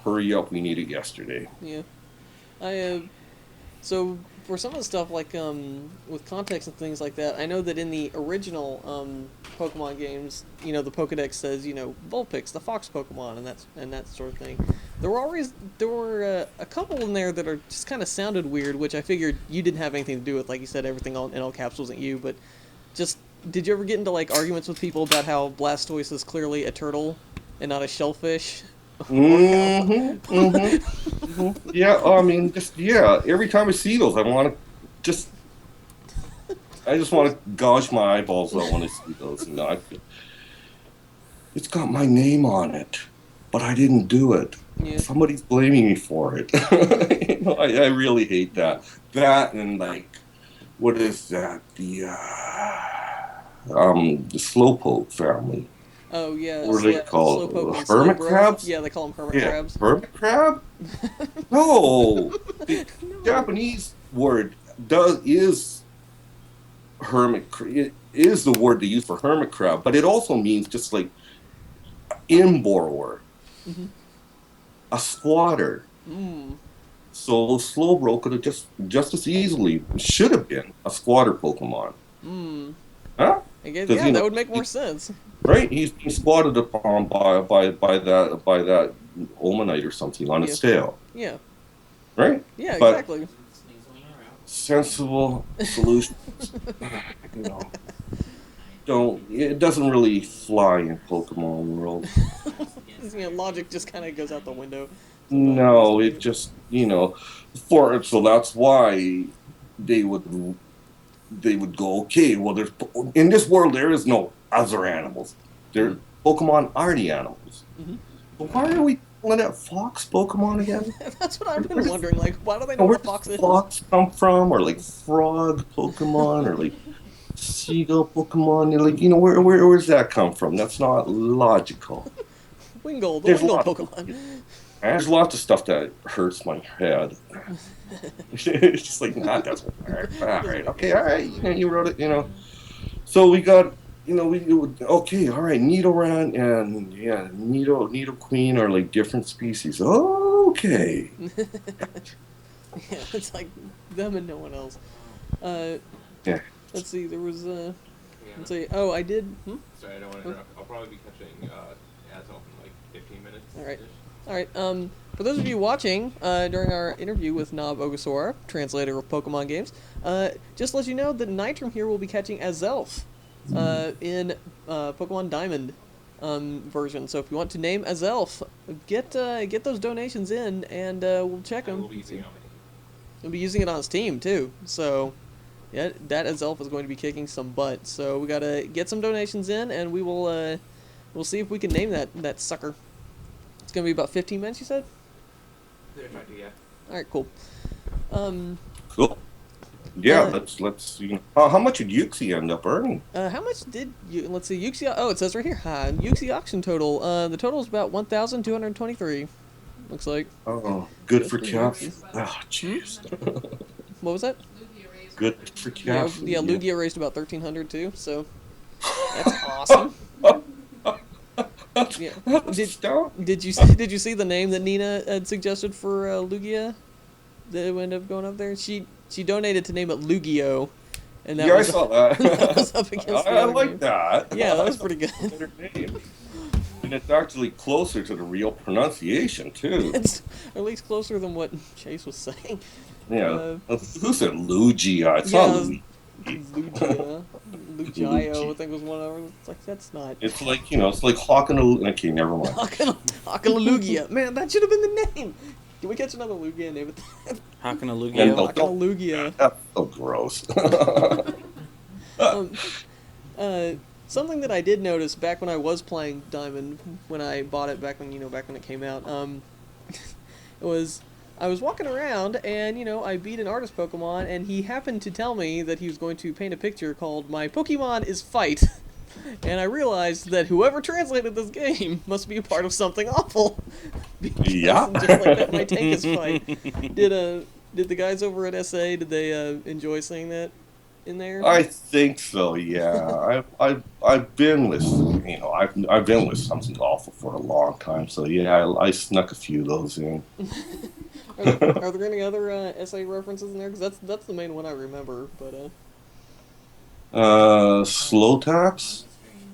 hurry up, we need it yesterday. Yeah. So for some of the stuff like with context and things like that, I know that in the original Pokemon games, the Pokedex says Vulpix, the fox Pokemon, and that sort of thing. There were a couple in there that are just kind of sounded weird, which I figured you didn't have anything to do with. Like you said, everything in all caps wasn't you, but just did you ever get into like arguments with people about how Blastoise is clearly a turtle and not a shellfish? Yeah, I mean, every time I see those, I just want to gouge my eyeballs out when I see those. It's got my name on it, but I didn't do it. Yeah. Somebody's blaming me for it. I really hate that. That and like, what is that? The Slowpoke family. Oh yeah. What are they called? Slowpoke and Hermit Slowbro. crabs? Yeah, they call them hermit crabs. Hermit crab? No, the Japanese word is it is the word they use for hermit crab, but it also means just like inborrower, Mhm. a squatter. Mm. So Slowbro could have just as easily should have been a squatter Pokemon. Hmm. Huh? I guess, 'Cause, yeah, that would make more sense. right? He's squatted upon by that Omanite or something on Yeah. its tail, Yeah. right? Yeah, But exactly. sensible solutions, you know, it doesn't really fly in Pokemon world. Logic just kind of goes out the window. No, it just, so that's why they would they would go, okay, well, there's in this world there is no other animals. There, Pokemon are the animals. Mhm. But why are we calling it fox Pokemon again? That's what I've been wondering. Like, why do they know Where what a does fox is? fox come from, or like frog Pokemon, or like seagull Pokemon? You're like, where's that come from? That's not logical. Wingull, the There's Wingull lots. Pokemon. There's lots of stuff that hurts my head. It's just like, nah, that doesn't work. All right, okay, all right. You wrote it. So we got, okay, all right. Nidoran and Nidoqueen are like different species. Okay. Yeah, it's like them and no one else. Yeah. Let's see. There was let's see. Oh, I did. Sorry, I don't want to interrupt. I'll probably be catching Asshole in like 15 minutes. All right. All right. For those of you watching during our interview with Nob Ogasawara, translator of Pokemon games, just to let you know that Nitram here will be catching Azelf in Pokemon Diamond version. So if you want to name Azelf, get those donations in, and we'll check them. He'll be using it on his team too. So yeah, that Azelf is going to be kicking some butt. So we gotta get some donations in, and we will we'll see if we can name that sucker. It's gonna be about 15 minutes, you said? Yeah. All right, cool. Cool. Yeah, let's. How much did Yuxi end up earning? How much did you? Let's see, Yuxi. Oh, it says right here. Yuxi auction total. The total is about 1,223. Looks like. Oh, good That's for pretty Cafe. nice. Oh, jeez. What was that? Good for Yeah, Cafe. yeah. Lugia raised about 1,300 too. So that's awesome. Yeah. Did you see the name that Nina had suggested for Lugia? That ended up going up there. She donated to name it Lugio, and that was, I saw that. that was up against the I other like name. that. Yeah, that was pretty good. Better name. And it's actually closer to the real pronunciation too. It's at least closer than what Chase was saying. Yeah. Who said Lugia? It's Yeah, not Luigi. Lugia, Lugio, I think was one of them. It's like that's not. It's like it's like Hawking. Okay, never mind. Lugia. Man, that should have been the name. Can we catch another Lugia and name it that? Hakalugia. And don't- Lugia. That's so gross. Something that I did notice back when I was playing Diamond, when I bought it back when it came out, it was I was walking around and I beat an artist Pokemon, and he happened to tell me that he was going to paint a picture called "My Pokemon is Fight," and I realized that whoever translated this game must be a part of something awful. Because Yeah. just like that, my tank is fight. Did the guys over at SA they enjoy seeing that in there? I think so. Yeah, I've been with I've been with something awful for a long time. So yeah, I snuck a few of those in. Are there any other SA references in there? Because that's the main one I remember. But Slow taps,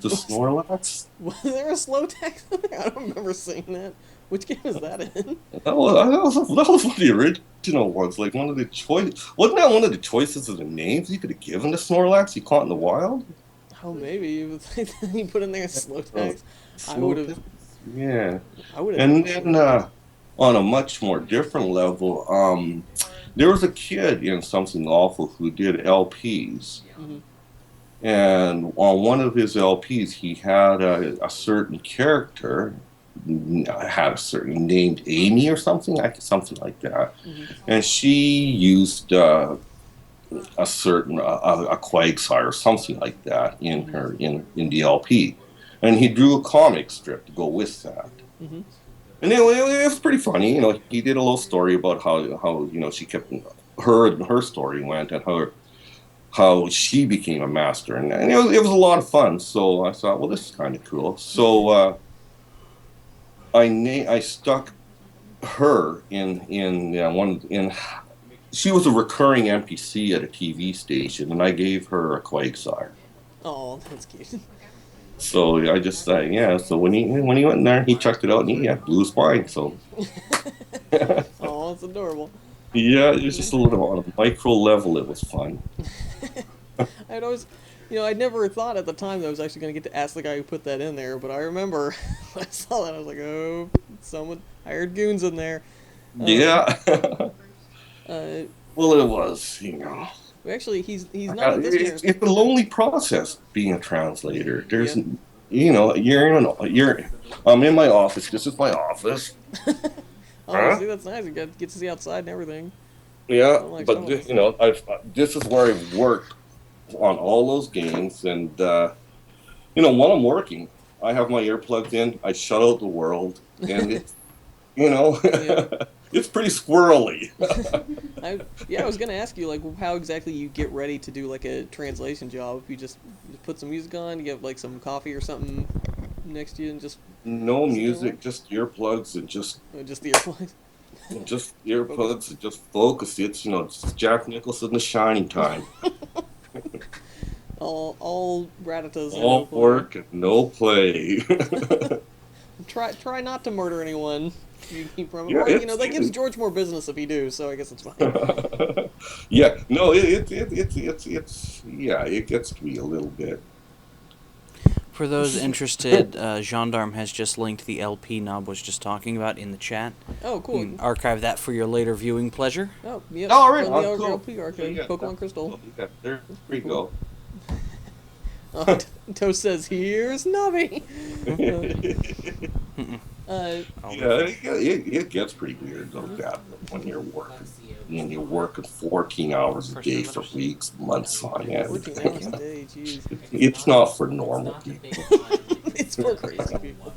the Snorlax. was there a slow text in there? I don't remember seeing that. Which game is that in? That was one of the original ones. Like one of the wasn't that one of the choices of the names you could have given the Snorlax you caught in the wild? Oh, maybe he put in there slow text. I would have. Yeah. I would have. And then on a much more different level, there was a kid in Something Awful who did LPs. Mm-hmm. And on one of his LPs, he had a certain character, had a certain named Amy or something like that, and she used a certain a Quagsire or something like that in her in the LP, and he drew a comic strip to go with that. Mm-hmm. And it was pretty funny. He did a little story about how she kept her story went and how she became a master, and it was a lot of fun. So I thought, well, this is kind of cool. So I stuck her in one in. She was a recurring NPC at a TV station, and I gave her a Quagsire. Oh, that's cute. So I just yeah. So when he went in there, he checked it out, and he blew his mind. So Oh, it's adorable. yeah, it was just a little on a micro level. It was fun. I'd always, I'd never thought at the time that I was actually going to get to ask the guy who put that in there, but I remember when I saw that, I was like, oh, someone hired goons in there. Yeah. Uh, Well, it was, actually, he's not in this year's. It's a lonely process being a translator. There's, Yep. I'm in my office. This is my office. Oh, Huh? see, that's nice. You get to see outside and everything. Yeah, Unlike but some of us. this is where I've worked on all those games, and while I'm working, I have my earplugs in. I shut out the world, and it's, Yeah. it's pretty squirrely. I was gonna ask you like how exactly you get ready to do like a translation job. If you just put some music on, you get like some coffee or something next to you, and just No sit there and music, work? just earplugs and just The earplugs. earplugs and just focus. It's it's Jack Nicholson, The Shining Time. All Ratatas and All no work and no play. Try not to murder anyone. From Yeah, or that gives it's George more business if you do. So I guess it's fine. yeah. No, it's yeah. It gets to be a little bit. For those interested, Gendarme has just linked the LP Nob was just talking about in the chat. Oh, You cool. can archive that for your later viewing pleasure. Oh, yep. All right, On the cool. LP arcade, Yeah, Pokemon Crystal. Yeah, there we go. Toast says, "Here's Nubby." Oh, It gets pretty weird though that when you're working. And you're working 14 hours a day for weeks, months on end. 14 hours a day, jeez. It's not for normal people. It's for crazy people.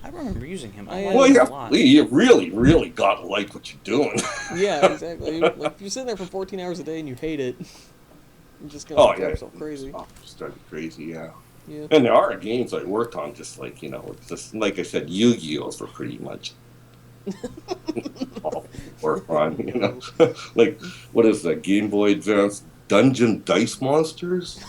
I remember using him. I, I Well, liked you, him a have, lot. you really gotta like what you're doing. Yeah, exactly. Like, if you're sitting there for 14 hours a day and you hate it, you're just gonna Oh drive yeah, yourself crazy. started crazy, yeah. Yeah. And there are games I worked on, just like just like I said, Yu-Gi-Ohs were pretty much all work on. Like what is that Game Boy Advance Dungeon Dice Monsters?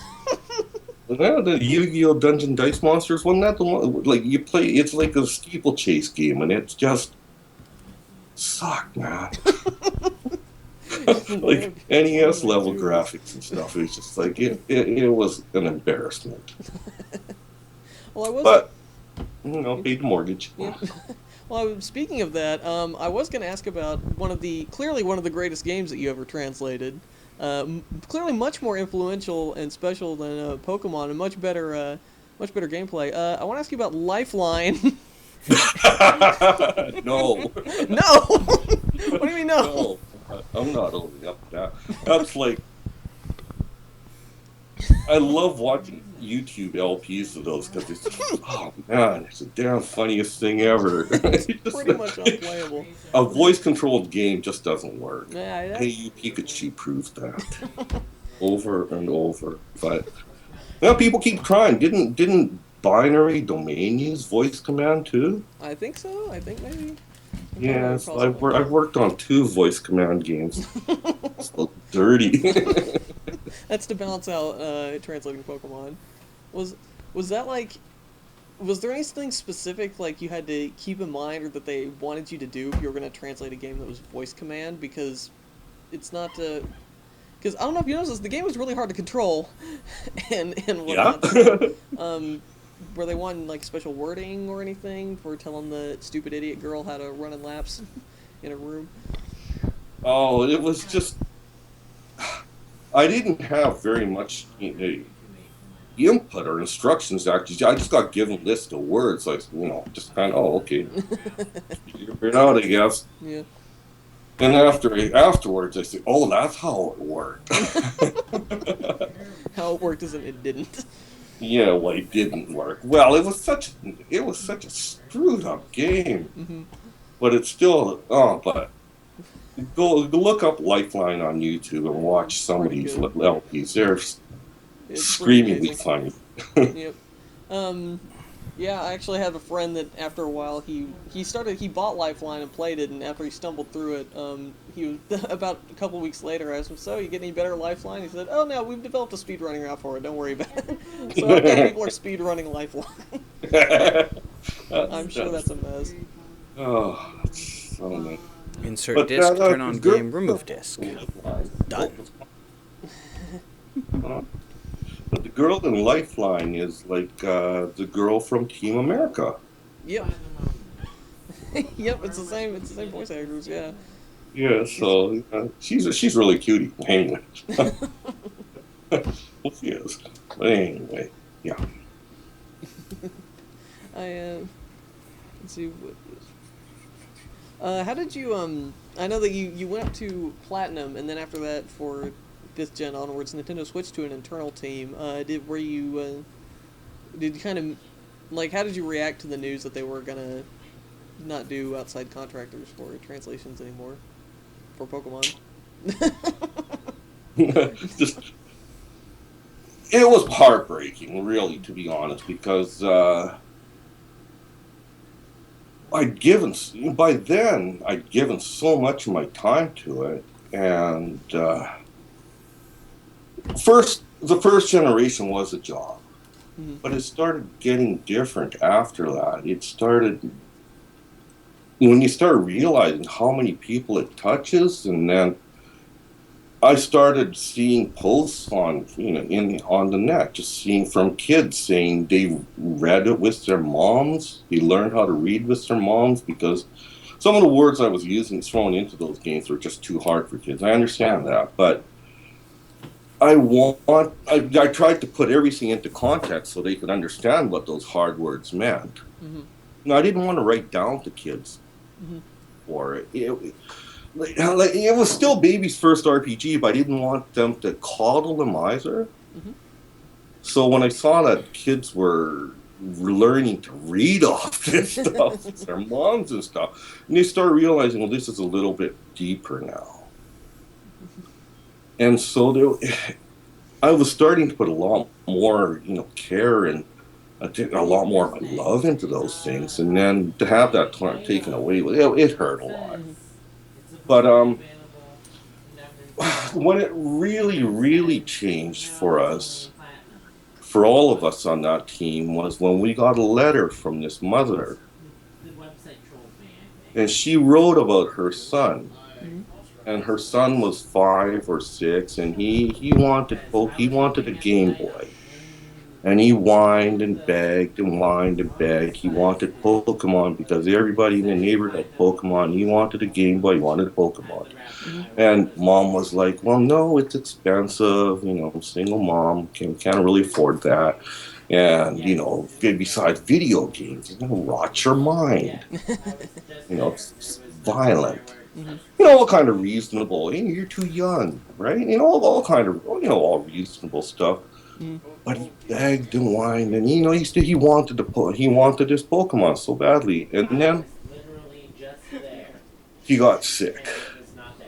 Yeah, the Yu-Gi-Oh! Dungeon Dice Monsters, wasn't that the one? Like you play, it's like a steeplechase game, and it's just sucked, man. Like NES level graphics and stuff. It's just like it was an embarrassment. Well, I was. But paid the mortgage. Yeah. Well, speaking of that, I was going to ask about clearly one of the greatest games that you ever translated. Clearly much more influential and special than Pokemon, and much better gameplay. I want to ask you about Lifeline. No. No. What do you mean no? No. I'm not only up to that. That's like I love watching YouTube LPs of those because it's oh man, it's the damn funniest thing ever. It's pretty much unplayable. A voice-controlled game just doesn't work. Yeah, Hey, you Pikachu proved that over and over. But people keep trying. Didn't binary domain use voice command too? I think so. I think maybe. Yes, I've worked on 2 voice command games. So dirty. That's to balance out translating Pokemon. Was that like? Was there anything specific like you had to keep in mind or that they wanted you to do if you were going to translate a game that was voice command? Because it's not. Because I don't know if you noticed this, the game was really hard to control, and whatnot. Yeah. Were they wanting like special wording or anything for telling the stupid idiot girl how to run in laps in a room? Oh, it was just. I didn't have very much input or instructions. Actually, I just got given a list of words. Like just kind of okay, figure it out, I guess. Yeah. And afterwards, I said, "Oh, that's how it worked." How it worked isn't it didn't. Yeah, well, it didn't work. Well, it was such a screwed up game. Mm-hmm. But it's still but go look up Lifeline on YouTube and watch some of these LPs. They're It's screamingly pretty funny. Yep. Yeah, I actually have a friend that after a while he bought Lifeline and played it, and after he stumbled through it, he was about a couple weeks later. I asked him, "So, you get any better Lifeline?" He said, "Oh no, we've developed a speedrunning route for it. Don't worry about it." So I bet people are speedrunning Lifeline. I'm sure that's a mess. Oh, that's so nice. Insert But, disc, uh, turn on good- game, remove disc. Done. But the girl in Lifeline is like the girl from Team America. Yep. Yep, it's the same. It's the same voice actors. Yeah. Yeah, so she's really cutie. Anyway, well, she is. But anyway, yeah. Let's see. How did you I know that you went up to Platinum, and then after that, for 5th gen onwards, Nintendo switched to an internal team. Did you kind of like, how did you react to the news that they were gonna not do outside contractors for translations anymore for Pokemon? Just, it was heartbreaking, really, to be honest, because by then I'd given so much of my time to it, and the first generation was a job, but it started getting different after that. It started when you start realizing how many people it touches, and then I started seeing posts on on the net, just seeing from kids saying they read it with their moms. They learned how to read with their moms because some of the words I was using thrown into those games were just too hard for kids. I understand that, but I tried to put everything into context so they could understand what those hard words meant. No, I didn't want to write down to kids for it. It was still baby's first RPG, but I didn't want them to coddle him either. So when I saw that kids were learning to read off this stuff with their moms and stuff, and you start realizing, well, this is a little bit deeper now. And so I was starting to put a lot more, care and a lot more love into those things, and then to have that taken away, it hurt a lot. But when it really, really changed for us, for all of us on that team, was when we got a letter from this mother, and she wrote about her son, and her son was 5 or 6, and he wanted a Game Boy. And he whined and begged and whined and begged. He wanted Pokemon because everybody in the neighborhood had Pokemon. He wanted a Game Boy. He wanted a Pokemon. And Mom was like, well, no, it's expensive. Single mom can't really afford that. And, besides video games, rot your mind. It's violent. All kind of reasonable. You're too young, right? All kind of, all reasonable stuff. But he begged and whined, and he wanted his Pokemon so badly, and then he got sick,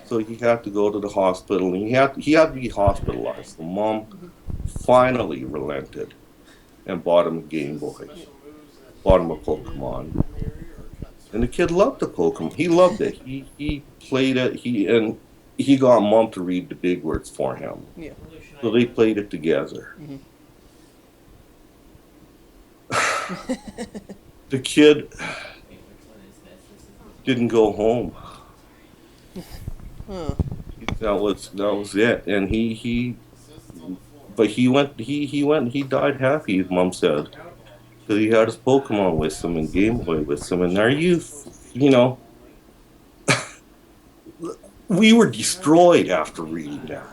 so he had to go to the hospital, and he had to be hospitalized. So Mom finally relented and bought him a Game Boy, bought him a Pokemon, and the kid loved the Pokemon. He loved it. He played it. He got Mom to read the big words for him. Yeah. So they played it together. The kid didn't go home. That was it. And he died happy, his mom said. Because he had his Pokemon with him and Game Boy with him. And we were destroyed after reading that.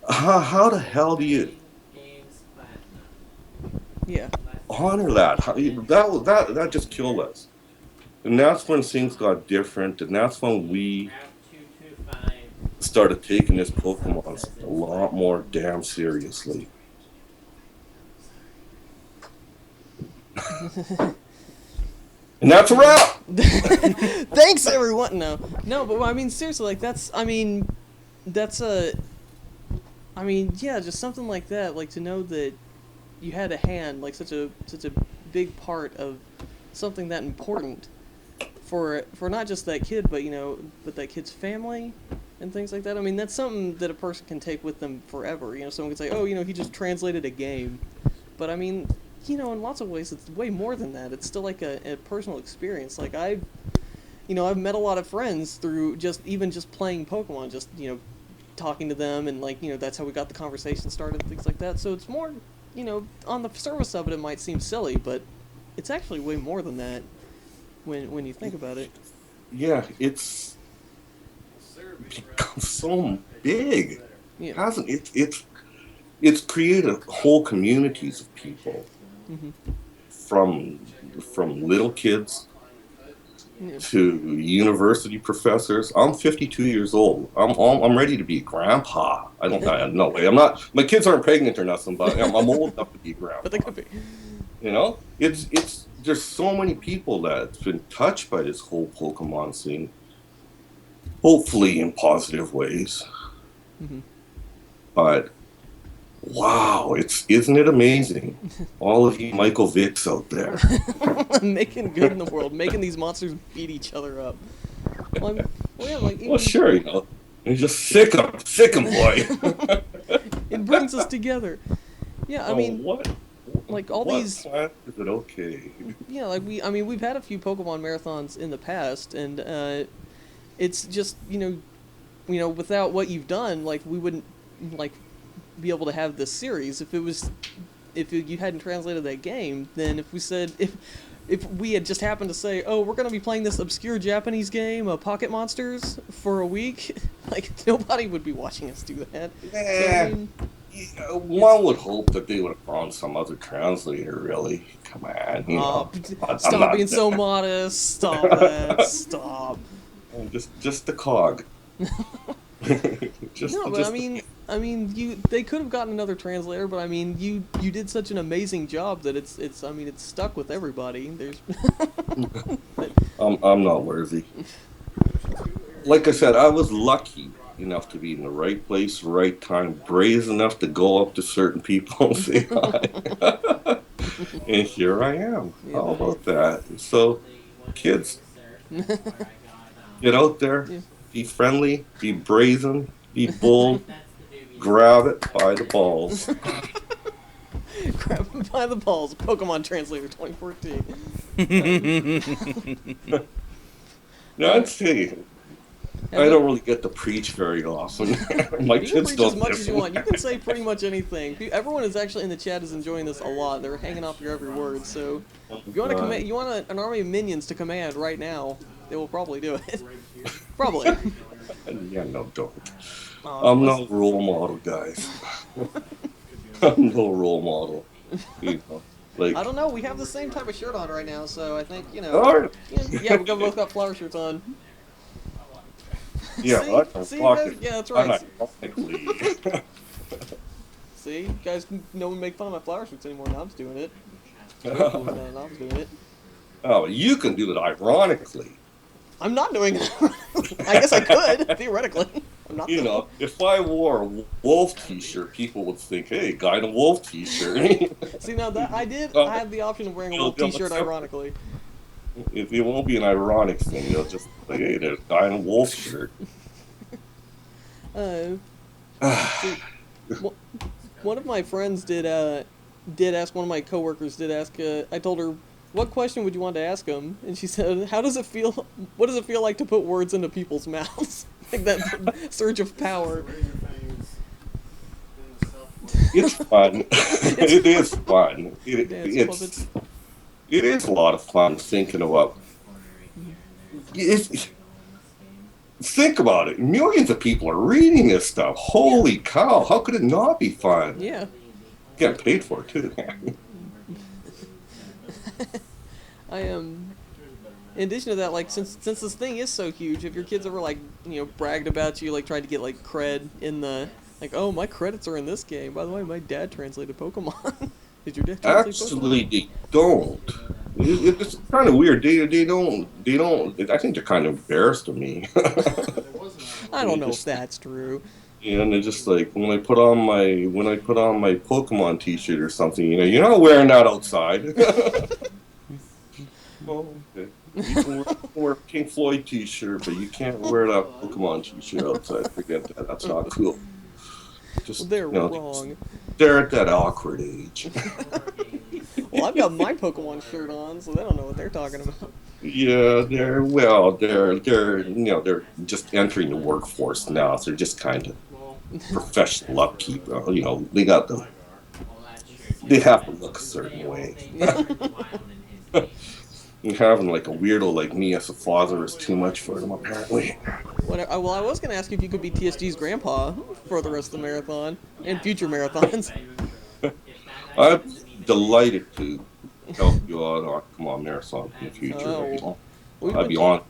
How the hell do you honor that? That just killed us. And that's when things got different, and that's when we started taking this Pokemon a lot more damn seriously. And that's a wrap! Thanks, everyone! No, but I mean, seriously, just something like that, like, to know that you had a hand, like such a big part of something that important for not just that kid, but but that kid's family and things like that. I mean, that's something that a person can take with them forever. Someone could say, oh, he just translated a game, but I mean, in lots of ways, it's way more than that. It's still like a personal experience. Like I've met a lot of friends through just playing Pokemon, just talking to them, and that's how we got the conversation started and things like that. So it's more, on the surface of it, it might seem silly, but it's actually way more than that when you think about it. Yeah, it's become so big. Yeah. Hasn't it? It's created whole communities of people, Mm-hmm. from little kids Yeah. to university professors. I'm 52 years old. I'm ready to be a grandpa. No way. I'm not. My kids aren't pregnant or nothing, but I'm old enough to be a grandpa. But they could be. It's there's so many people that's been touched by this whole Pokemon scene. Hopefully in positive ways. Mm-hmm. But wow, isn't it amazing? All of you Michael Vicks out there. Making good in the world, making these monsters beat each other up. Well, sure, you're just sick 'em, boy. It brings us together. Yeah, I mean, what? like all what these. planet is it okay? Yeah, like we've had a few Pokemon marathons in the past, and it's just without what you've done, like we wouldn't be able to have this series if you hadn't translated that game. Then if we had just happened to say, oh, we're going to be playing this obscure Japanese game, Pocket Monsters, for a week, like nobody would be watching us do that. Yeah. So, One would hope that they would have found some other translator, really. Come on, stop being so modest. Stop that. Stop. Just the cog. They could have gotten another translator, but I mean, you did such an amazing job that it's stuck with everybody. There's. I'm not worthy. Like I said, I was lucky enough to be in the right place, right time, brazen enough to go up to certain people and say hi. And here I am. Yeah. How about that? So, kids, get out there, be friendly, be brazen, be bold, grab it by the balls. Grab him by the balls. Pokemon Translator 2014. Now, I'd say I don't really get to preach very often. My You can kids preach don't. as much as you want. You can say pretty much anything. Everyone is actually in the chat is enjoying this a lot. They're hanging off your every word. So, if you want to command, an army of minions to command right now, they will probably do it. Probably. Yeah, no, don't. I'm no role model, guys. I'm no role model. Like, I don't know. We have the same type of shirt on right now, so I think all right. Yeah, we both got flower shirts on. Yeah, See, talking. yeah, that's right. Ironically. See, you guys don't make fun of my flower shirts anymore. Nob's doing it. Nob's doing it. Oh, you can do it ironically. I'm not doing it. I guess I could, theoretically. I'm not doing it. If I wore a wolf t-shirt, people would think, hey, guy in a wolf t-shirt. See, now that I had the option of wearing a wolf t-shirt ironically. It won't be an ironic thing. They'll just say, hey, there's a guy in a wolf shirt. See, one of my friends did ask, one of my coworkers did ask, I told her, what question would you want to ask him? And she said, what does it feel like to put words into people's mouths? Like that surge of power. It's fun. It is fun. It is a lot of fun thinking about. Think about it. Millions of people are reading this stuff. Holy cow! How could it not be fun? Yeah. Getting paid for it too. I am. In addition to that, like since this thing is so huge, if your kids ever bragged about you, like tried to get like cred in the oh, my credits are in this game. By the way, my dad translated Pokemon. Did your dad translate Actually, Pokemon? they don't. It's kind of weird. They don't. I think they're kind of embarrassed of me. I don't know if that's true. And it's just like when I put on my Pokemon T-shirt or something, you're not wearing that outside. Oh, okay. You can wear a Pink Floyd T-shirt, but you can't wear that Pokemon T-shirt outside. Forget that. That's not cool. Just They're wrong. they're at that awkward age. Well, I've got my Pokemon shirt on, so they don't know what they're talking about. Yeah, they're just entering the workforce now, so they're just kind of professional upkeep. They have to look a certain way. And having like a weirdo like me as a father is too much for them, apparently. Well, I was going to ask you if you could be TSG's grandpa for the rest of the marathon and future marathons. I'm delighted to help you out on Come On Marathon in the future. I'd be on.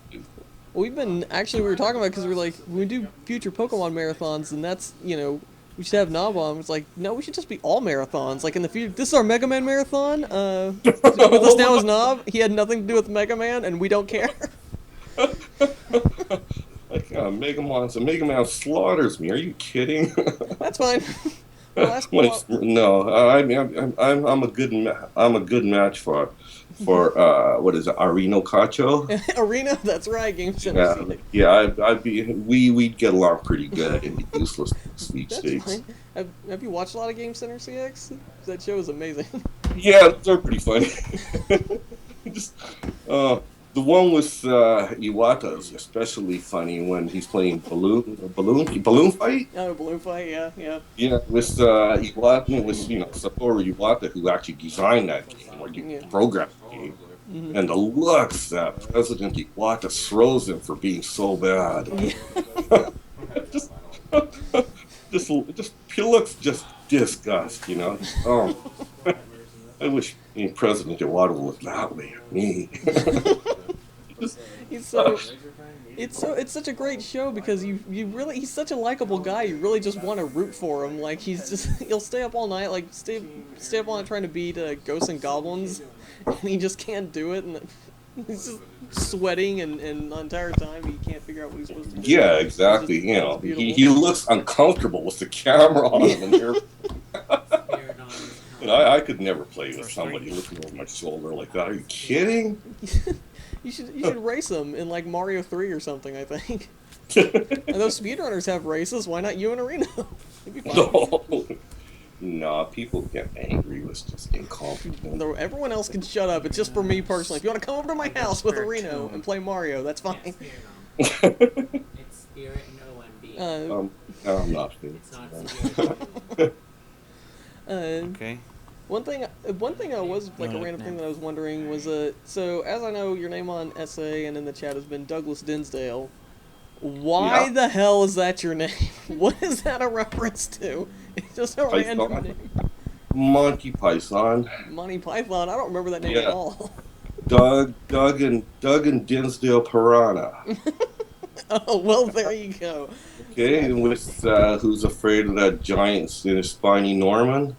We were talking about because we're like, when we do future Pokemon marathons, and that's, we should have Nob on. It's like, no, we should just be all marathons. Like in the future, this is our Mega Man marathon. With us now is Nob. He had nothing to do with Mega Man, and we don't care. Like, Mega Man slaughters me. Are you kidding? That's fine. No, I'm a good match for what is it, Areno Cacho? Arena, that's right, Game Center. Yeah, we'd get along pretty good in the useless sweepstakes. Have you watched a lot of Game Center CX? That show is amazing. Yeah, they're pretty funny. Just the one with Iwata is especially funny when he's playing balloon fight. Oh, balloon fight, yeah. Yeah, with Iwata, with Satoru Iwata, who actually designed that game, or programmed the game, and the looks that President Iwata throws him for being so bad. He looks just disgust, Oh, I wish President Iwata was that way at me. It's such a great show because he's such a likable guy. You really just want to root for him. Like he'll stay up all night, like stay up all night trying to beat ghosts and goblins, and he just can't do it. And he's just sweating and the entire time he can't figure out what he's supposed to do. Yeah, exactly. He looks uncomfortable with the camera on him. I could never play with somebody looking over my shoulder like that. Are you kidding? You should race them in like Mario 3 or something, I think. And those speedrunners have races, why not you and Arena? It'd be fun. No, people get angry with just incompetent. Everyone else can shut up. It's just for me personally. If you want to come over to my house with Arena and play Mario, that's fine. It's Spirit, no MB. I'm not feeling Okay. One thing I was like a random thing that I was wondering was so as I know your name on SA and in the chat has been Douglas Dinsdale. Why the hell is that your name? What is that a reference to? It's just a random name. Monty Python. Monty Python. I don't remember that name at all. Doug and Dinsdale Piranha. Oh well, there you go. Okay, and with Who's Afraid of That Giant Spiny Norman,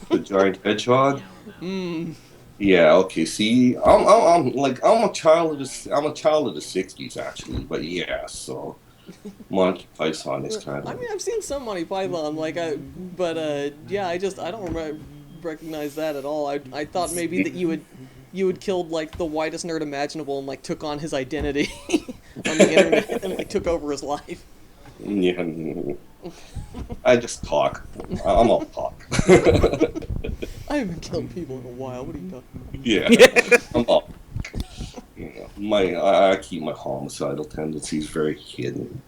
the giant hedgehog. Yeah. Okay. See, I'm a child of the '60s actually, but yeah. So Monty Python is kind of. I mean, I've seen some Monty Python, yeah, I don't recognize that at all. I thought maybe that you had killed like the whitest nerd imaginable and like took on his identity on the internet and like took over his life. Yeah, I just talk. I'm all talk. I haven't killed people in a while. What are you talking about? Yeah, I'm all. I keep my homicidal tendencies very hidden.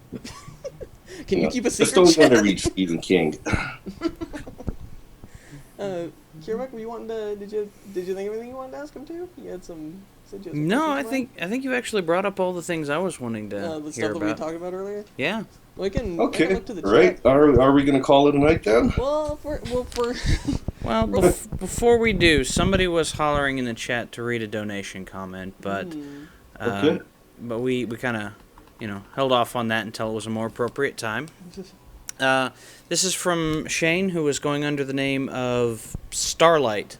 Can you keep a secret? Just don't want to read Stephen King. Kirmak, were you wanting to? Did you think of anything you wanted to ask him too? You had some. No, I think you actually brought up all the things I was wanting to the hear stuff that about. we talked about earlier. Yeah. We can Okay. look to the Right. chat. Are we gonna call it a night then? Well, before we do, somebody was hollering in the chat to read a donation comment, but Okay. but we kind of held off on that until it was a more appropriate time. This is from Shane, who was going under the name of Starlight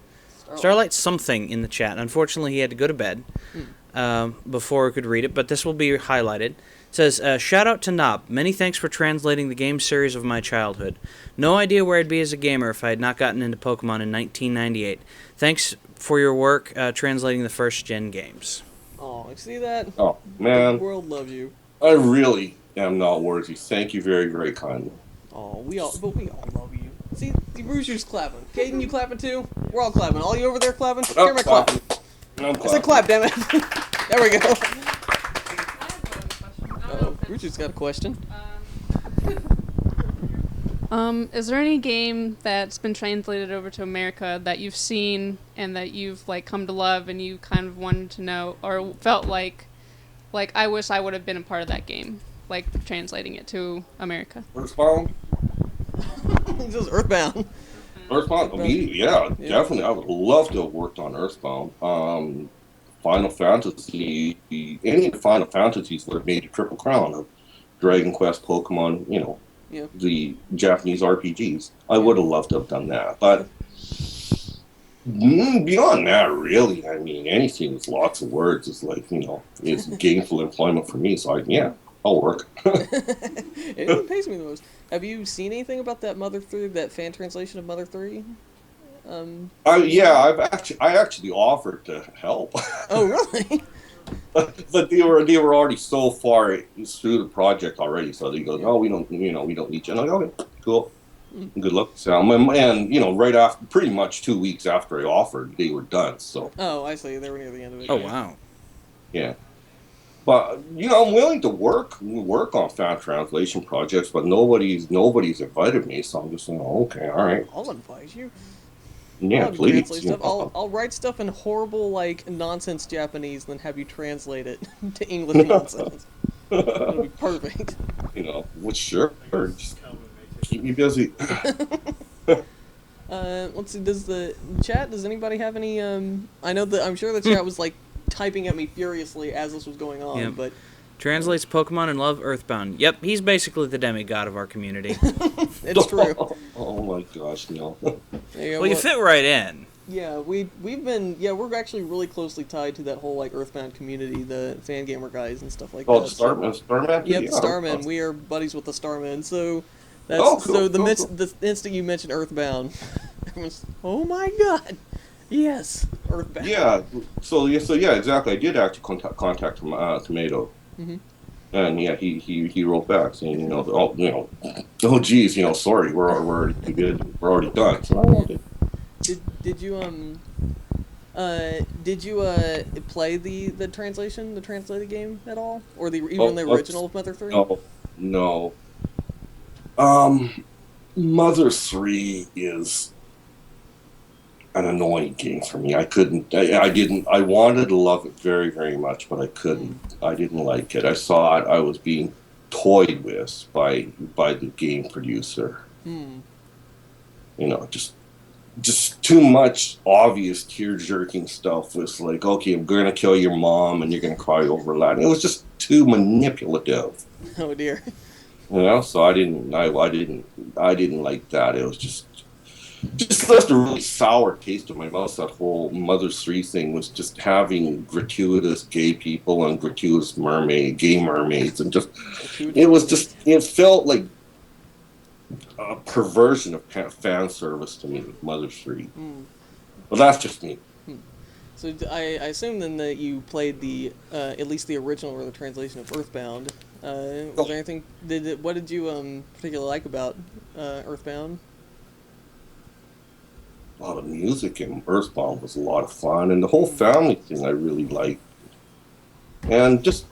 something in the chat. Unfortunately, he had to go to bed before I could read it, but this will be highlighted. says, shout out to Nob. Many thanks for translating the game series of my childhood. No idea where I'd be as a gamer if I had not gotten into Pokemon in 1998. Thanks for your work translating the first-gen games. Oh, see that? Oh, man. The world loves you. I really am not worthy. Thank you very, very kindly. Oh, we all love you. See, Rooster's clapping. Caden, you clapping too? We're all clapping. All you over there clapping? Hear my clapping. I'm I said clap, damn it. There we go. Rooster's got a question. Is there any game that's been translated over to America that you've seen and that you've like come to love and you kind of wanted to know or felt like I wish I would have been a part of that game, like translating it to America? Earthbound? This is Earthbound. Earthbound? Yeah, definitely. I would love to have worked on Earthbound. Final Fantasy, any of the Final Fantasies would have made a triple crown of Dragon Quest, Pokemon, the Japanese RPGs. I would have loved to have done that. But beyond that, really, I mean, anything with lots of words is like, is gainful employment for me. So, I'll work. It pays me the most. Have you seen anything about that Mother 3, that fan translation of Mother 3? I actually offered to help. Oh, really? but they were already so far through the project already. So they go, we don't need you. And I'm like, okay, cool. Good luck, Sam. And right after, pretty much 2 weeks after I offered, they were done. So. Oh, I see. They were near the end of it. Oh, wow. Yeah. But I'm willing to work on fan translation projects, but nobody's invited me, so I'm just saying, okay, all right. I'll invite you. Yeah, please. Stuff. I'll write stuff in horrible nonsense Japanese, then have you translate it to English nonsense. It'll be perfect. Sure. Just keep me busy. Let's see. Does anybody have any? I'm sure the chat was typing at me furiously as this was going on, Yep. but Translates Pokemon and love Earthbound. Yep, he's basically the demigod of our community. it's true. Oh my gosh, no. Well, you fit right in. Yeah, we're actually really closely tied to that whole Earthbound community, the fan gamer guys and stuff like that. Oh, Starman. Yep, Starman. We are buddies with the Starman. So that's cool, so the cool. the instant you mentioned Earthbound, everyone's, oh my god. Yes, Earthbound. Yeah. So exactly. I did actually contact Tomato, and he wrote back saying, oh geez, sorry, we're already good, we're already done. So I wanted. Did you play the translated game at all, or the original of Mother 3? No. Mother 3 is an annoying game for me. I couldn't. I wanted to love it very, very much, but I couldn't. I didn't like it. I saw it. I was being toyed with by the game producer. Just too much obvious tear-jerking stuff. Was like, okay, I'm going to kill your mom, and you're going to cry over that. It was just too manipulative. Oh dear. So I didn't like that. It was just left a really sour taste in my mouth. That whole Mother 3 thing was just having gratuitous gay people and gratuitous gay mermaids, and it felt like a perversion of fan service to me, Mother 3. But that's just me. So I assume then that you played the at least the original or the translation of Earthbound. Was there anything? What did you particularly like about Earthbound? A lot of music in Earthbound was a lot of fun, and the whole family thing I really liked. And just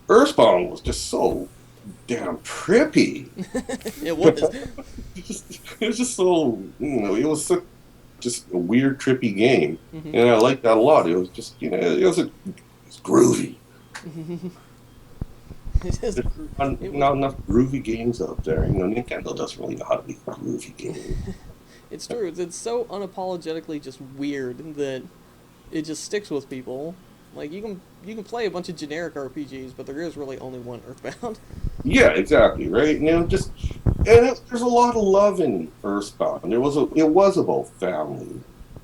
Earthbound was just so damn trippy. It was. It was just so, it was just a weird, trippy game, and I liked that a lot. It was just, it was groovy. There's not enough groovy games out there. Nintendo doesn't really know how to make a groovy game. It's true. It's so unapologetically just weird that it just sticks with people. Like you can play a bunch of generic RPGs, but there is really only one Earthbound. Yeah, exactly, right. There's a lot of love in Earthbound. It was about family.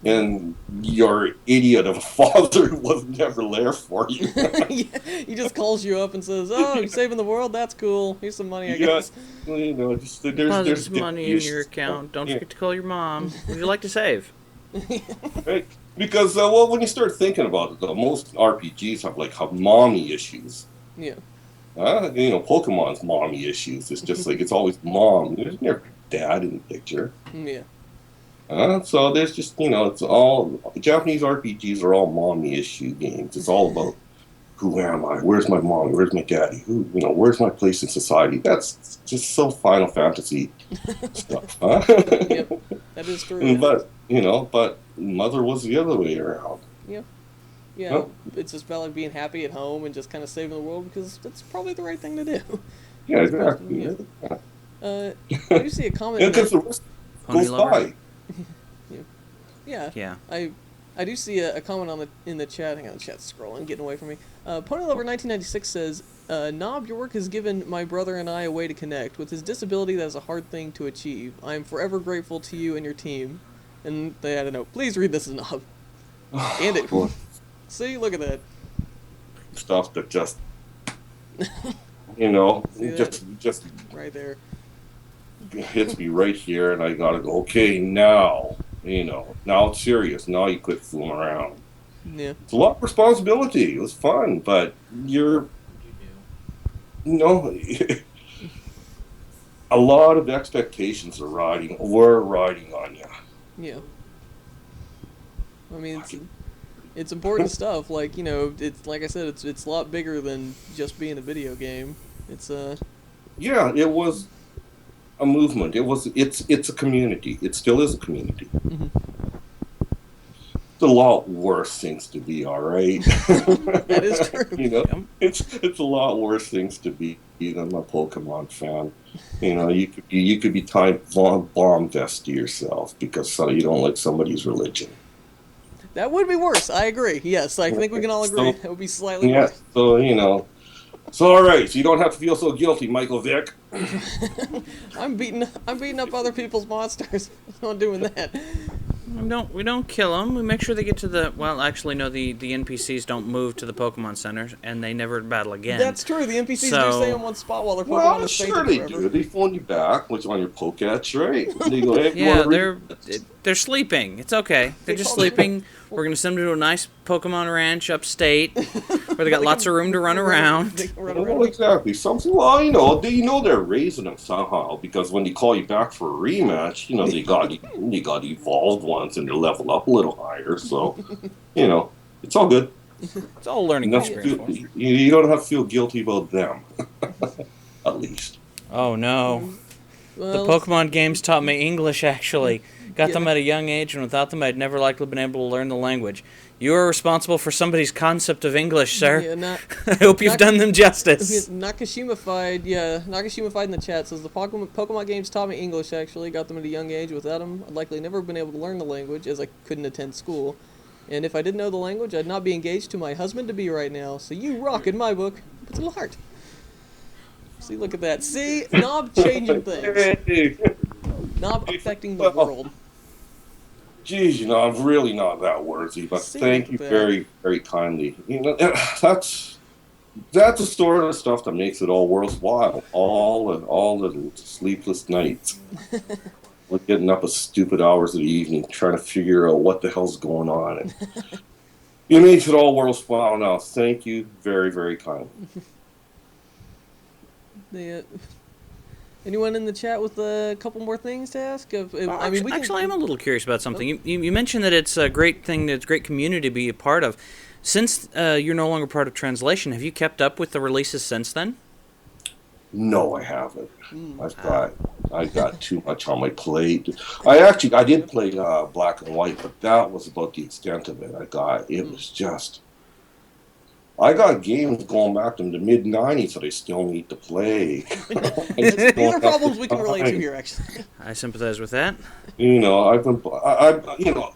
and your idiot of a father was never there for you. He just calls you up and says, "Oh, you're saving the world. That's cool. Here's some money, I Yeah, guess." you know, just Deposit there's some money in your account. Don't forget to call your mom. Would you like to save? Right? Because well, when you start thinking about it, though, most RPGs have mommy issues. Yeah. You know, Pokemon's mommy issues. It's just like it's always mom. There's never dad in the picture. Yeah. So there's just, you know, it's all Japanese RPGs are all mommy issue games. It's all about who am I? Where's my mom? Where's my daddy? Who, you know, where's my place in society? That's just so Final Fantasy stuff. Huh? Yep, that is true. But you know, but mother was the other way around. Yeah. Yeah, Huh? it's just about like being happy at home and just kind of saving the world because that's probably the right thing to do. Yeah, exactly. Yeah. I do see a comment. Because the rest goes by. Yeah. Yeah. I do see a comment in the chat. Hang on, the chat's scrolling, getting away from me. Pony Lover 1996 says, "Nob, your work has given my brother and I a way to connect. With his disability, that is a hard thing to achieve. I am forever grateful to you and your team." And they had a note. Please read this as Nob. And it. See, look at that. Stuff that just, you know, just right there. hits me right here, and I gotta go. Okay, now, you know, now it's serious. Now you quit fooling around. Yeah. It's a lot of responsibility. It was fun, but you know, a lot of expectations were riding on you. Yeah. I mean, it's important stuff. Like, you know, it's like I said, it's a lot bigger than just being a video game. It's Yeah, it was a movement. It's a community. It still is a community. Mm-hmm. It's a lot worse things to be, all right. That is true. You know, it's a lot worse things to be than a Pokemon fan. You know, you could be tying bomb vest to yourself because you don't like somebody's religion. That would be worse. I agree. Yes, I think we can all agree. That would be slightly yeah, worse. So, you know. So, all right. So you don't have to feel so guilty, Michael Vick. I'm beating up other people's monsters. I'm not doing that. We don't kill them. We make sure they get to the... Well, actually, no, the NPCs don't move to the Pokemon centers, and they never battle again. That's true. The NPCs do stay in one spot while they're Pokemon Well, sure they do. They phone you back, which on your Pokédex, right? They go, hey, yeah, they're sleeping. It's okay. They're just sleeping. We're going to send them to a nice Pokemon ranch upstate where they got lots of room to run around. Well, exactly. Well, you know they're raising them somehow because when they call you back for a rematch, you know they got evolved ones and they're leveled up a little higher. So, you know, it's all good. It's all learning experience. You don't have to feel guilty about them, at least. Oh no, the Pokemon games taught me English actually. Got them at a young age, and without them, I'd never likely been able to learn the language. You are responsible for somebody's concept of English, sir. Yeah, I hope you've done them justice. Nakashima-fied in the chat says, the Pokemon games taught me English, actually. Got them at a young age. Without them, I'd likely never been able to learn the language, as I couldn't attend school. And if I didn't know the language, I'd not be engaged to my husband-to-be right now. So you rock in my book. It's a little heart. See, look at that. See? Nob changing things. Nob affecting the world. Geez, you know, I'm really not that worthy, but thank you very, very kindly. You know, that's the sort of stuff that makes it all worthwhile. All the sleepless nights. We're getting up at stupid hours of the evening trying to figure out what the hell's going on. And it makes it all worthwhile now. Thank you very, very kindly. Anyone in the chat with a couple more things to ask? Actually, I'm a little curious about something. You mentioned that it's a great thing, that it's a great community to be a part of. Since you're no longer part of Translation, have you kept up with the releases since then? No, I haven't. I've got too much on my plate. I did play Black and White, but that was about the extent of it. It was just... I got games going back to the mid-90s that I still need to play. These are problems we can relate to here, actually. I sympathize with that. You know, you know,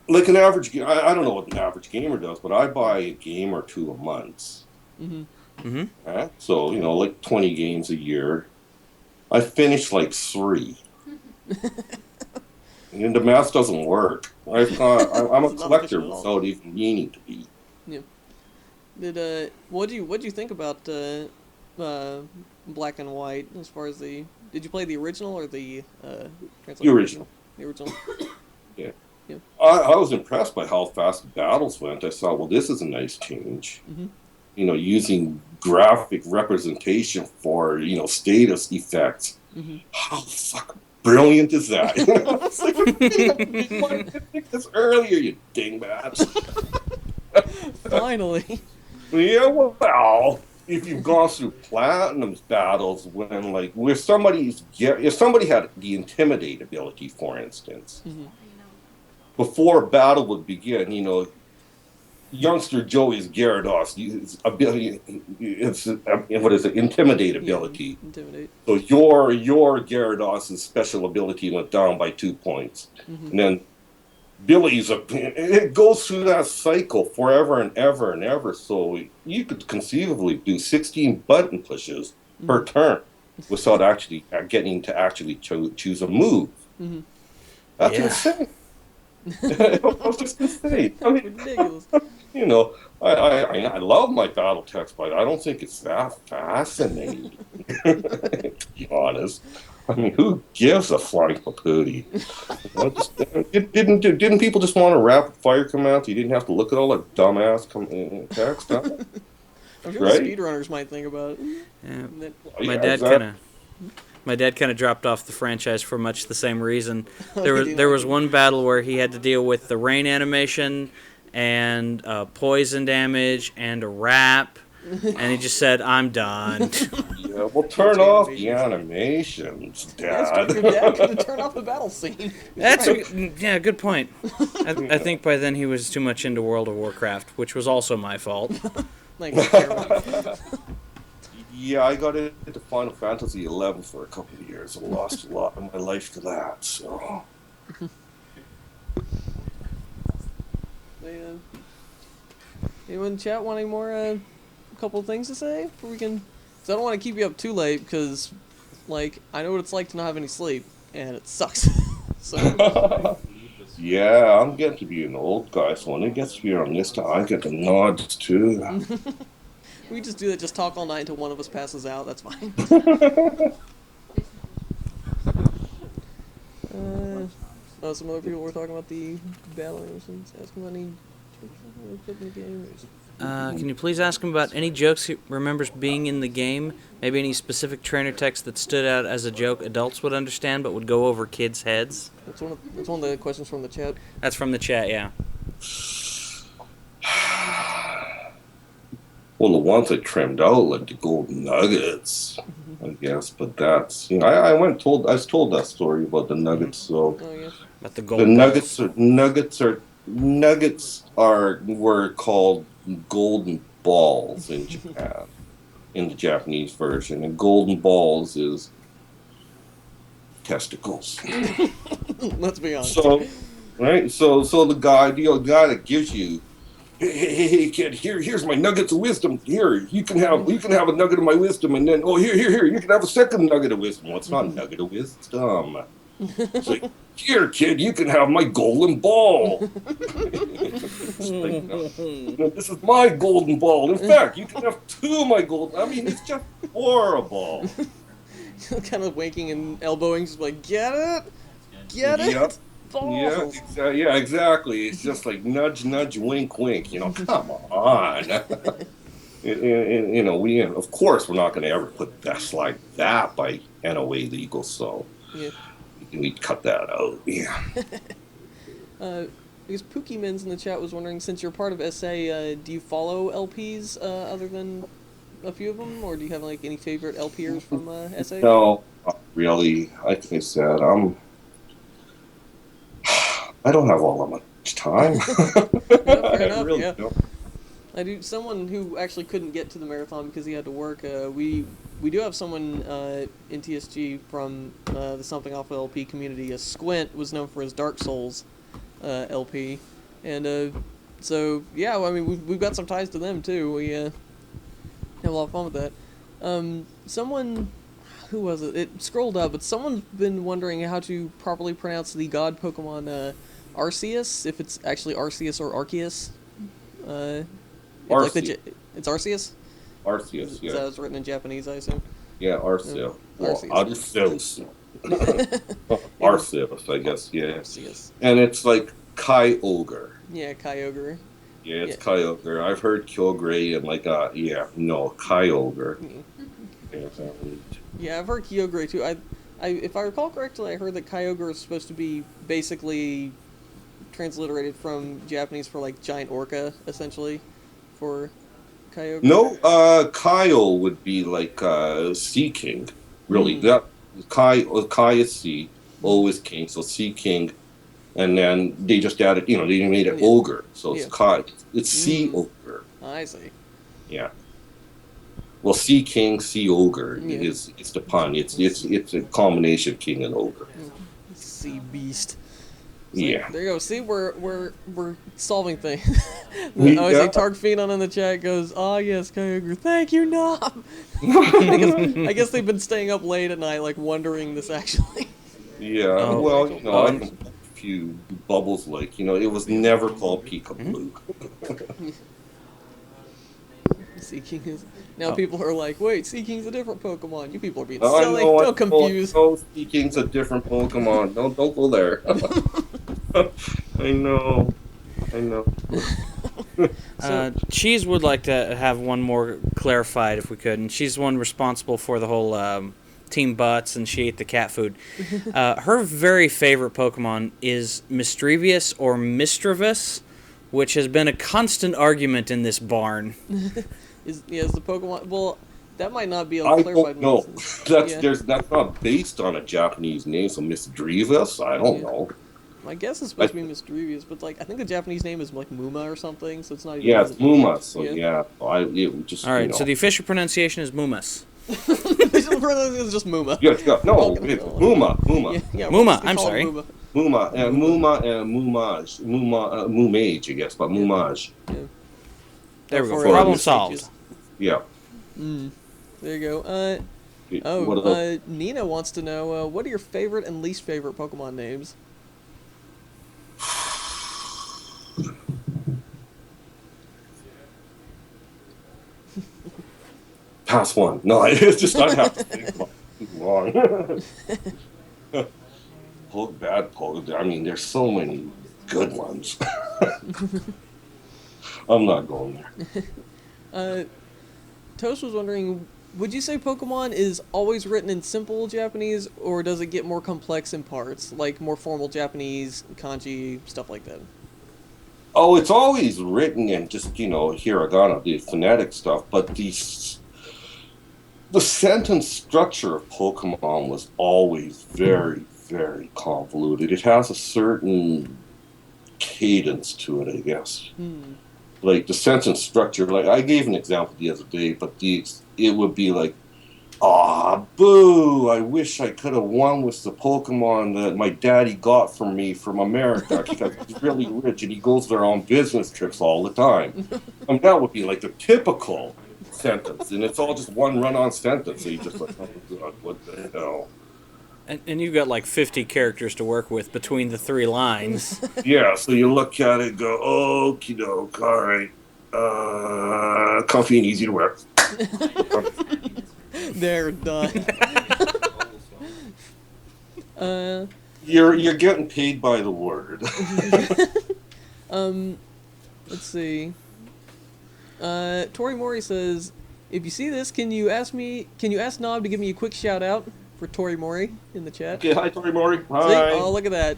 like an average, I don't know what an average gamer does, but I buy a game or two a month. Mm-hmm. Mm-hmm. So, you know, like 20 games a year. I finished like 3. And the math doesn't work. I'm a It's not collector efficient at all. without even meaning to be. Yeah. What'd you think about Black and White as far as the? Did you play the original or the translation? The original. The original. Yeah. Yeah. I was impressed by how fast the battles went. I thought, well, this is a nice change. Mm-hmm. Using graphic representation for, status effects. Mm-hmm. How fucking brilliant is that? It's like, why didn't you think this earlier, you dingbats? Finally. Yeah, well, if you've gone through Platinum's battles when, like, if somebody had the Intimidate ability, for instance, Mm-hmm. before a battle would begin, youngster Joey's Gyarados, his ability, what is it, Intimidate ability. Yeah, Intimidate. So your Gyarados' special ability went down by 2 points. Mm-hmm. And then Billy's, it goes through that cycle forever and ever and ever. So you could conceivably do 16 button pushes per turn without actually getting to actually choose a move. Mm-hmm. That's Yeah. insane. I was just insane. I mean, Ridiculous. I love my battle text, but I don't think it's that fascinating. To be honest, I mean, who gives a flying papootie? Didn't people just want a rapid fire command? So you didn't have to look at all that dumbass text. Huh? I'm sure Right? the speedrunners might think about it. Yeah. And then- My dad kind of dropped off the franchise for much the same reason. Oh, There was one battle where he had to deal with the rain animation and poison damage and a wrap, and he just said, "I'm done." Yeah, well, turn off the animations, That's Dad. true. Your dad could have turned off the battle scene. Yeah, good point. I think by then he was too much into World of Warcraft, which was also my fault. Like, terrible. Yeah, I got into Final Fantasy XI for a couple of years and lost a lot of my life to that. So. Anyone in chat want any more couple things to say before we can? Cause I don't want to keep you up too late because, like, I know what it's like to not have any sleep and it sucks. So Yeah, I'm getting to be an old guy, so when it gets to be on this time, I get the nods too. we just do that. Just talk all night until one of us passes out. That's fine. Some other people were talking about the battle animations. Asking about any jokes in the game. Can you please ask him about any jokes he remembers being in the game? Maybe any specific trainer text that stood out as a joke adults would understand but would go over kids' heads? That's one of the questions from the chat. That's from the chat, yeah. Well, the ones I trimmed out, like the golden nuggets, I guess. But that's I was told that story about the nuggets. So Oh yeah. About the the gold nuggets were called golden balls in Japan, in the Japanese version, and golden balls is testicles. Let's be honest. So, right? So the guy that gives you, hey kid, here's my nuggets of wisdom. Here, you can have a nugget of my wisdom, and then here, you can have a second nugget of wisdom. Well, it's not a nugget of wisdom. It's like, here, kid, you can have my golden ball. It's like, no, this is my golden ball. In fact, you can have two of my golden. I mean, it's just horrible. Kind of winking and elbowing, just like, get it? Get it? Yep. Balls. Yeah, exactly. It's just like nudge, nudge, wink, wink. Come on. We of course we're not going to ever put best like that by NOA legal, so Yeah. we cut that out. Yeah. Because Pookieman's in the chat was wondering, since you're part of SA, do you follow LPs other than a few of them, or do you have like any favorite LPers from SA? No, not really. Like I said, I don't have all that much time. Fair enough, I really yeah. don't. I do. Someone who actually couldn't get to the marathon because he had to work. We do have someone in TSG from the Something Alpha LP community. Squint was known for his Dark Souls LP, and so yeah. I mean, we've got some ties to them too. We have a lot of fun with that. Someone, who was it? It scrolled up, but someone's been wondering how to properly pronounce the god Pokemon Arceus, if it's actually Arceus or Arceus. It's Arceus? Arceus, yeah. That was written in Japanese, I assume. Yeah, Arceus. Well, Arceus. Arceus, I guess, yeah. Arceus. And it's like Kyogre. Yeah, Kyogre. Yeah, it's Kyogre. I've heard Kyogre and Kyogre. Yeah, I've heard Kyogre too. If I recall correctly, I heard that Kyogre is supposed to be basically transliterated from Japanese for like giant orca, essentially, for Kyogre. No, Kyle would be like Sea King, really. That Kai is Sea, O is King, so Sea King, and then they just added, they made it Ogre, so it's Kai. It's Sea Ogre. I see. Yeah. Well, Sea King, Sea Ogre is the pun. It's a combination of King and Ogre. Sea Beast. So yeah. There you go. See, we're solving things. Targphenon in the chat goes, yes, Kyogre. Thank you, Nob. I guess they've been staying up late at night, like wondering this actually. Yeah. I can a few bubbles it was never called Peekaboo. Sea King is now. People are like, wait, Sea King's a different Pokemon. You people are being silly. Don't confuse. No, Sea King's a different Pokemon. Don't go there. I know. Cheese would like to have one more clarified if we could, and she's the one responsible for the whole Team Butts, and she ate the cat food. Her very favorite Pokemon is Misdreavus or Misdreavus, which has been a constant argument in this barn. Is the Pokemon? Well, that might not be a clarified. No, that's not based on a Japanese name. So Misdreavus, I don't know. My guess is supposed to be Misdreavus, but I think the Japanese name is like Muma or something. So it's not even. Yeah, it's Muma. So all right. So the official pronunciation is Mumas. The official pronunciation is just Muma. Yeah, it's Muma. Yeah, Muma. I'm sorry. Muma and Mumage. Mumage, I guess, but Mumage. Yeah. There we go. Problem solved. Yeah. There you go. Nina wants to know, what are your favorite and least favorite Pokemon names? Pass one. No, it's just I have to think long. Bad Pokemon. I mean, there's so many good ones. I'm not going there. Toast was wondering, would you say Pokemon is always written in simple Japanese, or does it get more complex in parts, like more formal Japanese, kanji, stuff like that? Oh, it's always written in just, hiragana, the phonetic stuff, but the sentence structure of Pokemon was always very, very convoluted. It has a certain cadence to it, I guess. Like the sentence structure, like I gave an example the other day, but it would be like, boo, I wish I could have won with the Pokemon that my daddy got for me from America because he's really rich and he goes there on business trips all the time. That would be like the typical sentence, and it's all just one run-on sentence, so you just like, oh God, what the hell? And you've got like 50 characters to work with between the 3 lines. Yeah, so you look at it and go, okie doke, all right. Comfy and easy to wear. They're done. You're getting paid by the word. Let's see. Tori Mori says, if you see this, can you ask Nob to give me a quick shout out for Tori Mori in the chat? Okay, hi Tori Mori. Hi. See? Oh, look at that.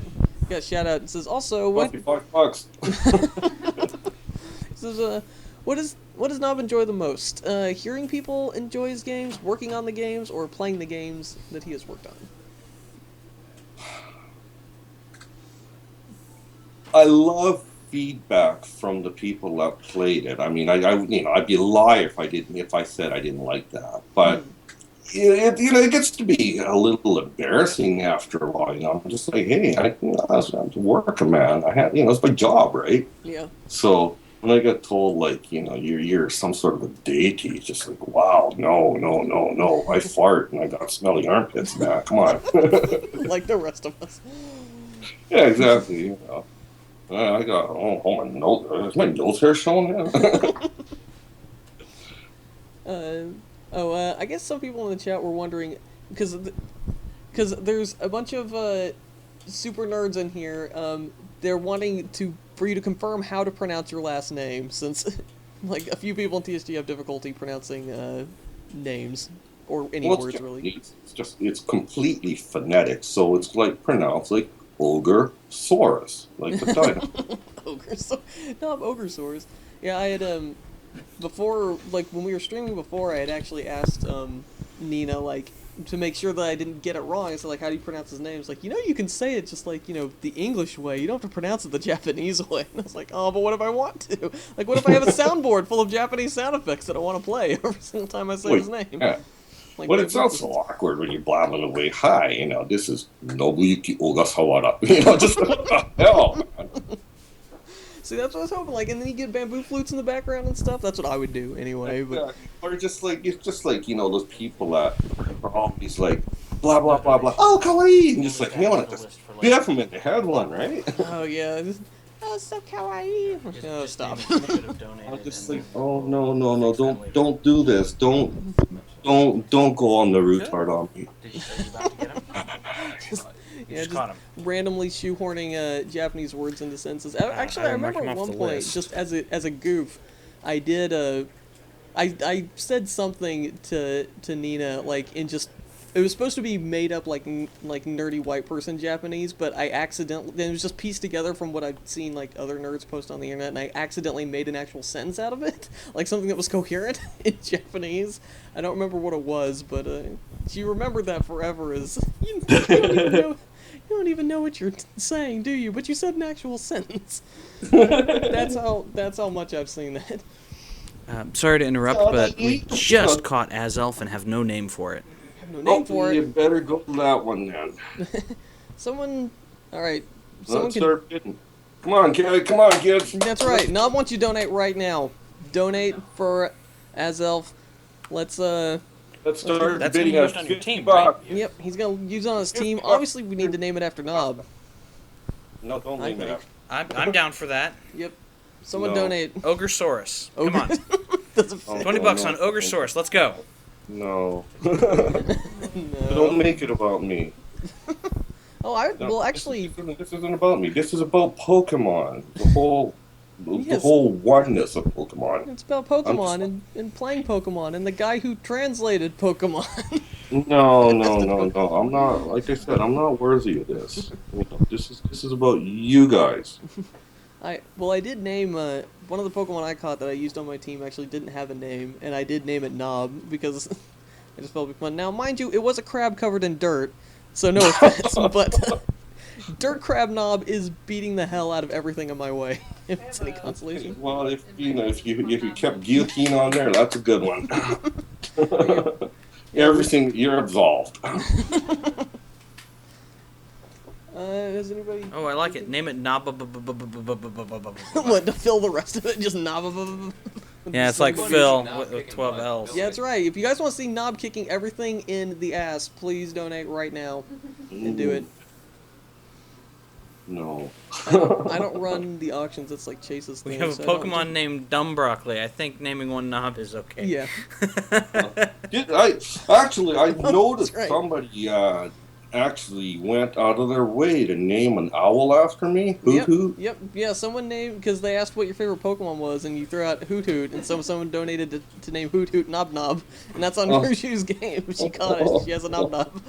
Got a shout out. It says also Must be $5. It says what does Nob enjoy the most? Hearing people enjoy his games, working on the games, or playing the games that he has worked on? I love feedback from the people that played it. I mean, I'd be a liar if I said I didn't like that. But it gets to be a little embarrassing after a while. I'm just like, hey, I was working, man. I had, it's my job, right? Yeah. So when I got told, like, you're some sort of a deity, it's just like, wow, no, no, no, no. I fart and I got smelly armpits now. Come on. Like the rest of us. Yeah, exactly. I got, my nose, is my nose hair showing now? I guess some people in the chat were wondering, because there's a bunch of super nerds in here. They're wanting for you to confirm how to pronounce your last name, since like a few people in TSG have difficulty pronouncing names or any words really. It's completely phonetic, so it's like pronounced like Ogasawara, like the title. Nob Ogasawara. Yeah, I had before, like when we were streaming before, I had actually asked Nina, like, to make sure that I didn't get it wrong. I said, like, how do you pronounce his name? It's like, you can say it just like, the English way. You don't have to pronounce it the Japanese way. And I was like, oh, but what if I want to? Like, what if I have a soundboard full of Japanese sound effects that I want to play every single time I say his name? Yeah. Like, but it sounds so awkward when you're blabbing away. Hi, this is Nobuyuki Ogasawara. Just what the hell, man? See, that's what I was hoping. Like, and then you get bamboo flutes in the background and stuff. That's what I would do anyway. But or just like it's just like those people that are always like blah blah blah blah. Oh, kawaii, and just like you want to just biff them in the head one, right? Oh yeah. Oh, so kawaii. Oh, stop. I'm just like, oh no, don't do this. Don't go on the retard on me. Just randomly shoehorning Japanese words into sentences. Actually, I remember at one point, just as a goof, I did I said something to Nina, like, in just, it was supposed to be made up like nerdy white person Japanese, but I accidentally, it was just pieced together from what I'd seen like other nerds post on the internet, and I accidentally made an actual sentence out of it, like something that was coherent in Japanese. I don't remember what it was, but she remembered that forever as, you don't even know what you're saying, do you? But you said an actual sentence. That's how much I've seen that. Sorry to interrupt, but we just caught Azelf and have no name for it. Have no name for it. You better go to that one then. All right. Let's start bidding. Come on, kids. That's right. Nob wants you to donate right now. Donate for Azelf. Let's start bidding used on your team, right? Yep, he's gonna use on his team. Obviously, we need to name it after Nob. No, don't name it after. I'm down for that. Yep. Someone donate. Ogasawara. Come on. $20 on Ogasawara. Let's go. No. No. Don't make it about me. Well, actually, this isn't about me. This is about Pokemon. The whole oneness of Pokemon. It's about Pokemon and playing Pokemon and the guy who translated Pokemon. No. I'm not. Like I said, I'm not worthy of this. This is about you guys. I did name one of the Pokemon I caught that I used on my team actually didn't have a name, and I did name it Nob because I just felt it'd be fun. Now, mind you, it was a crab covered in dirt, so no offense, but Dirt Crab Nob is beating the hell out of everything in my way. If it's any consolation. Well, if you kept guillotine on there, that's a good one. Everything, you're absolved. Has anybody? Oh, I like it. Name it Nob. What, to fill the rest of it? Just Nob. Yeah, it's like Phil with 12 L's. Yeah, that's right. If you guys want to see Nob kicking everything in the ass, please donate right now and do it. No. I don't run the auctions. It's like Chase's thing. We have a Pokemon named Dumb Broccoli. I think naming one Nob is okay. Yeah. I noticed right. somebody actually went out of their way to name an owl after me. Hoot Hoot. Yep. Yeah, someone named, because they asked what your favorite Pokemon was, and you threw out Hoot Hoot, and someone donated to name Hoot Hoot Nob Nob, and that's on Horseshoe's game. She caught it. She has a Nob Nob.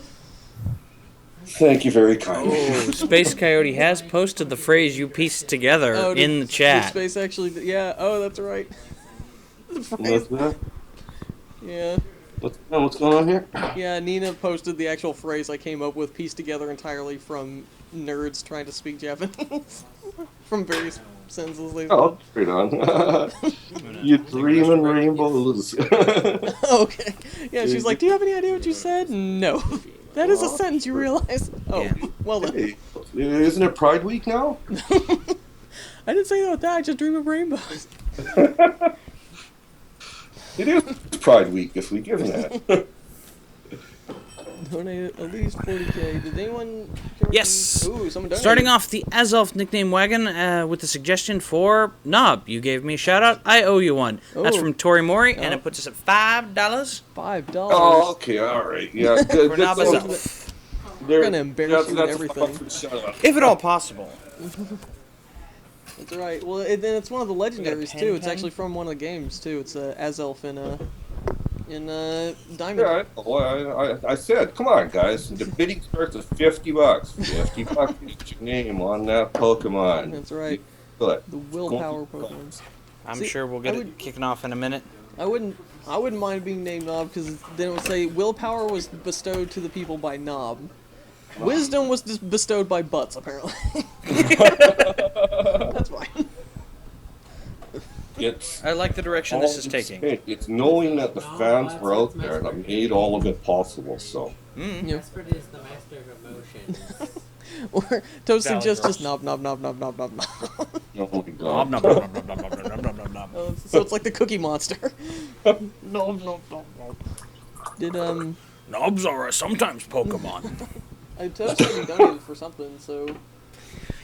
Thank you very kindly. Oh, Space Coyote has posted the phrase you pieced together in the chat. Space actually, yeah. Oh, that's right. What's that? Yeah. What's going on here? Yeah, Nina posted the actual phrase I came up with, pieced together entirely from nerds trying to speak Japanese. From various sentences. Oh, straight on. You dreaming rainbows. Okay. Yeah, she's like, do you have any idea what you said? No. That is a sentence, you realize? Oh, yeah. Well then. Hey, isn't it Pride Week now? I didn't say that, I just dream of rainbows. It is Pride Week this week, isn't it? Donate at least 40K. Did anyone? Yes. Ooh, someone donated. Starting off the Azolf nickname wagon with the suggestion for Nob. You gave me a shout out. I owe you one. That's Oh. from Tori Mori, and Oh. it puts us at $5. $5. Oh, okay, all right. Yeah, good. For Nob good. Azolf. We're gonna embarrass you with that's everything. a shout out. If at all possible. That's right. Well, then it's one of the legendaries pen too. It's pen? actually from one of the games too. It's Azelf in Diamond. Yeah, I said, come on, guys. The bidding starts at $50. $50 to get your name on that Pokemon. That's right. But The willpower Pokemon. I'm See, sure we'll get I it would- kicking off in a minute. I wouldn't mind being named Nob because then it would say willpower was bestowed to the people by Nob. Wisdom was just bestowed by Butts, apparently. That's fine. it's I like the direction this is taking. It's knowing that the fans were out there that made all of it possible. So Yeah. Westford is the master of emotions. Or Toasting Valid. just Nob. oh my Nom, god. nom, nom, nom, nom, nom, nom, nom, nom, nom, nom. So it's like the Cookie Monster. Did Knobs are sometimes Pokemon. Toasting he donated for something? So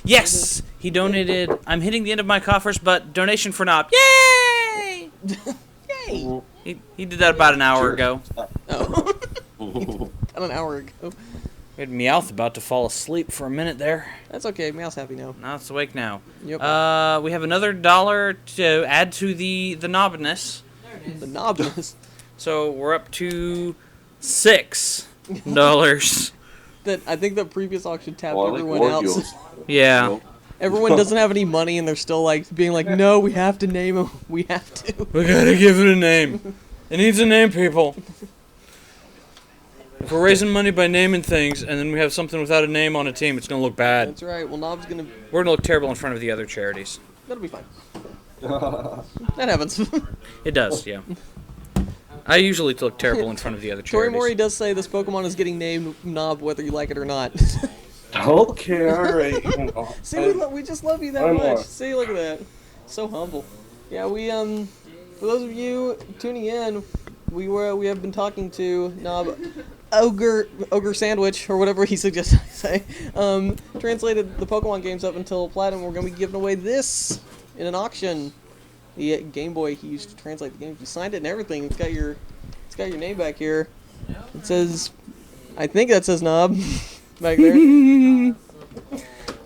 Yes, he donated. I'm hitting the end of my coffers, but donation for Nob. Yay! Yay! He did that about an hour ago. oh, about an hour ago. We had Meowth about to fall asleep for a minute there. That's okay. Meow's happy now. Now it's awake now. Yep. We have another $1 to add to the knobness. The knobness. So we're up to $6. That I think the previous auction tapped Well, I like everyone out. Wargios. Yeah. Everyone doesn't have any money and they're still like being like, no, we have to name him. We have to. We gotta give it a name. It needs a name, people. If we're raising money by naming things and then we have something without a name on a team, it's gonna look bad. That's right. Well, Knob's gonna. We're gonna look terrible in front of the other charities. That'll be fine. That happens. It does, yeah. I usually look terrible in front of the other Tori charities. Mori does say this Pokemon is getting named Nob whether you like it or not. Okay, all right. You know, See, we just love you that I'm much. on. See, look at that. So humble. Yeah, we for those of you tuning in, we have been talking to Nob Ogre Sandwich or whatever he suggested I say. Translated the Pokemon games up until Platinum. We're gonna be giving away this in an auction. The Game Boy he used to translate the games. You signed it and everything. It's got your name back here. It says, I think that says Nob back there.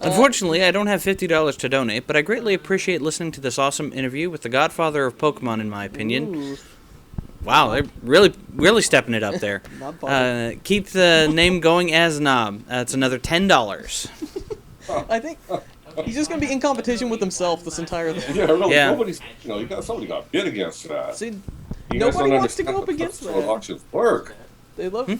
Unfortunately, I don't have $50 to donate, but I greatly appreciate listening to this awesome interview with the godfather of Pokemon, in my opinion. Ooh, Wow, they're really stepping it up there. Nob father. Keep the name going as Nob. That's another $10. I think he's just gonna be in competition with himself this entire thing. yeah, really, Yeah. nobody's, somebody got bid against that. See, You guys nobody don't wants to go understand up against that's how that. auctions work. They love you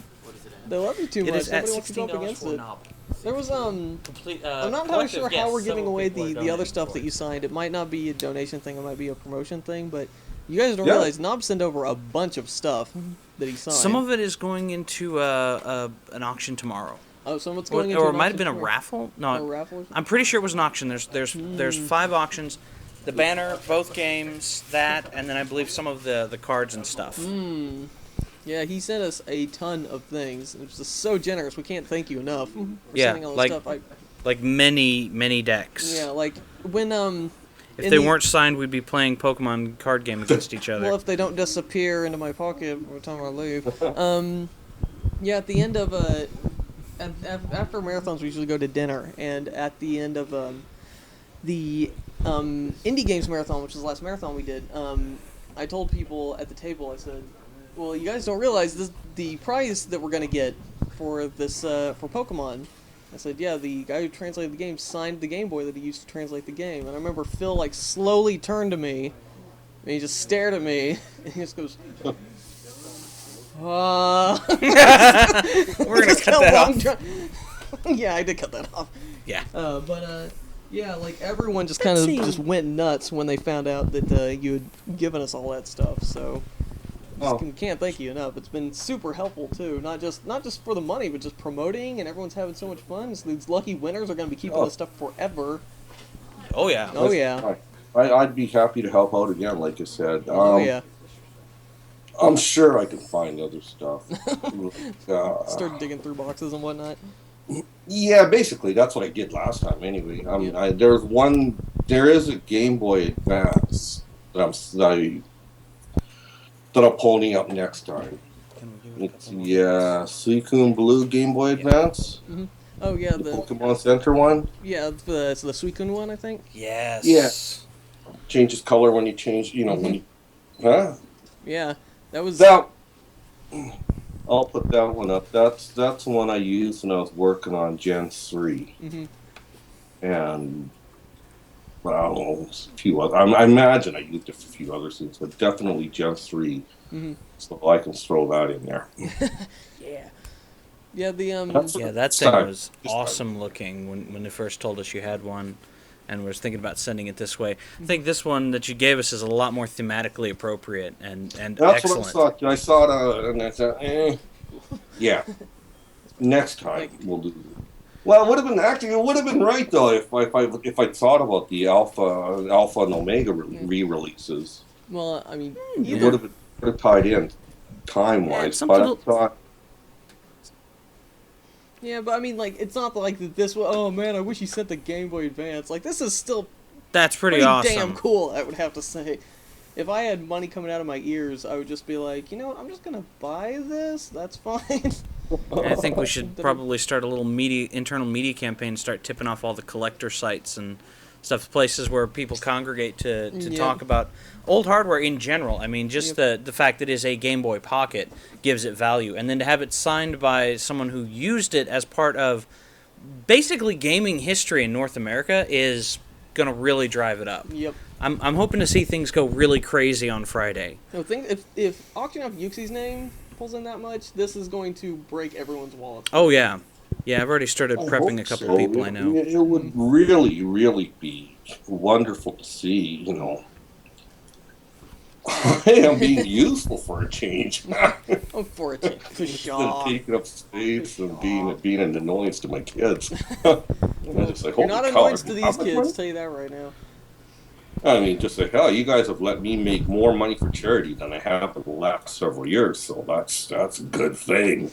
too It much. is at Nobody wants to go up $16 against for it. Nob. There was Complete, I'm not entirely sure how we're giving away the other stuff that you signed. It might not be a donation thing. It might be a promotion thing. But you guys don't Yeah. realize Nob sent over a bunch of stuff that he signed. Some of it is going into an auction tomorrow. Oh, some of it's Or, going into or it an might have auction been a tomorrow. raffle. A No, raffle or something? I'm pretty sure it was an auction. There's 5 auctions. The banner, both games, that, and then I believe some of the cards and stuff. Yeah, he sent us a ton of things, which is so generous. We can't thank you enough for Yeah, sending all this like- stuff. Like many decks. Yeah, like when If in they the- weren't signed, we'd be playing Pokemon card game against each other. Well, if they don't disappear into my pocket by the time I leave. Yeah, at the end of after marathons, we usually go to dinner, and at the end of the Indie Games Marathon, which is the last marathon we did, I told people at the table, I said, well, you guys don't realize the prize that we're going to get for this, for Pokemon. I said, yeah, the guy who translated the game signed the Game Boy that he used to translate the game. And I remember Phil, like, slowly turned to me, and he just stared at me, and he just goes, We're gonna cut that off. Yeah, I did cut that off. Yeah. Yeah, like everyone just kind of just went nuts when they found out that you had given us all that stuff. So can't thank you enough. It's been super helpful too. Not just for the money, but just promoting, and everyone's having so much fun. So these lucky winners are going to be keeping this stuff forever. Oh yeah. Oh yeah. Right. I'd be happy to help out again, like I said. Oh yeah. I'm sure I can find other stuff. Start digging through boxes and whatnot. Yeah, basically that's what I did last time. Anyway, there is a Game Boy Advance that I'm pulling up next time. It's Suicune Blue Game Boy Advance. Mm-hmm. Oh yeah, The the Pokemon Center one. yeah, it's the Suicune one, I think. Yes. Yeah. Changes color when you change. When you. Huh? Yeah, that was. That. I'll put that one up. That's the one I used when I was working on Gen 3. Mm-hmm. And I don't know, a few other. I imagine I used it for a few other things, but definitely Gen 3. Mm-hmm. So I can throw that in there. Yeah. Yeah, the Yeah, that thing was awesome looking when they first told us you had one, and was thinking about sending it this way. I think this one that you gave us is a lot more thematically appropriate and That's excellent. what I saw it, and I thought, yeah. Next time we'll do. Well, it would have been right though if I thought about the Alpha and Omega re-releases. well, I mean, It would have tied in time-wise, Yeah, but I thought. yeah, but I mean, like, it's not like this. Oh man, I wish you sent the Game Boy Advance. Like, this is still That's pretty awesome. damn cool. I would have to say. If I had money coming out of my ears, I would just be like, you know what, I'm just gonna buy this. That's fine. I think we should probably start a little internal media campaign, start tipping off all the collector sites and stuff, places where people congregate to talk about old hardware in general. I mean, just the fact that it is a Game Boy Pocket gives it value. And then to have it signed by someone who used it as part of basically gaming history in North America is going to really drive it up. Yep. I'm hoping to see things go really crazy on Friday. No, if Auction Off Yuxi's name pulls in that much, this is going to break everyone's wallet. Oh, yeah. Yeah, I've already started prepping a couple people I know. It would really, really be wonderful to see, hey, I'm being useful for a change. Oh, for a change. Instead of taking up space and being an annoyance to my kids. I'm just like, You're not holy annoyance cow, to these kids, I'll tell you that right now. I mean, just like, hell, you guys have let me make more money for charity than I have in the last several years, so that's a good thing.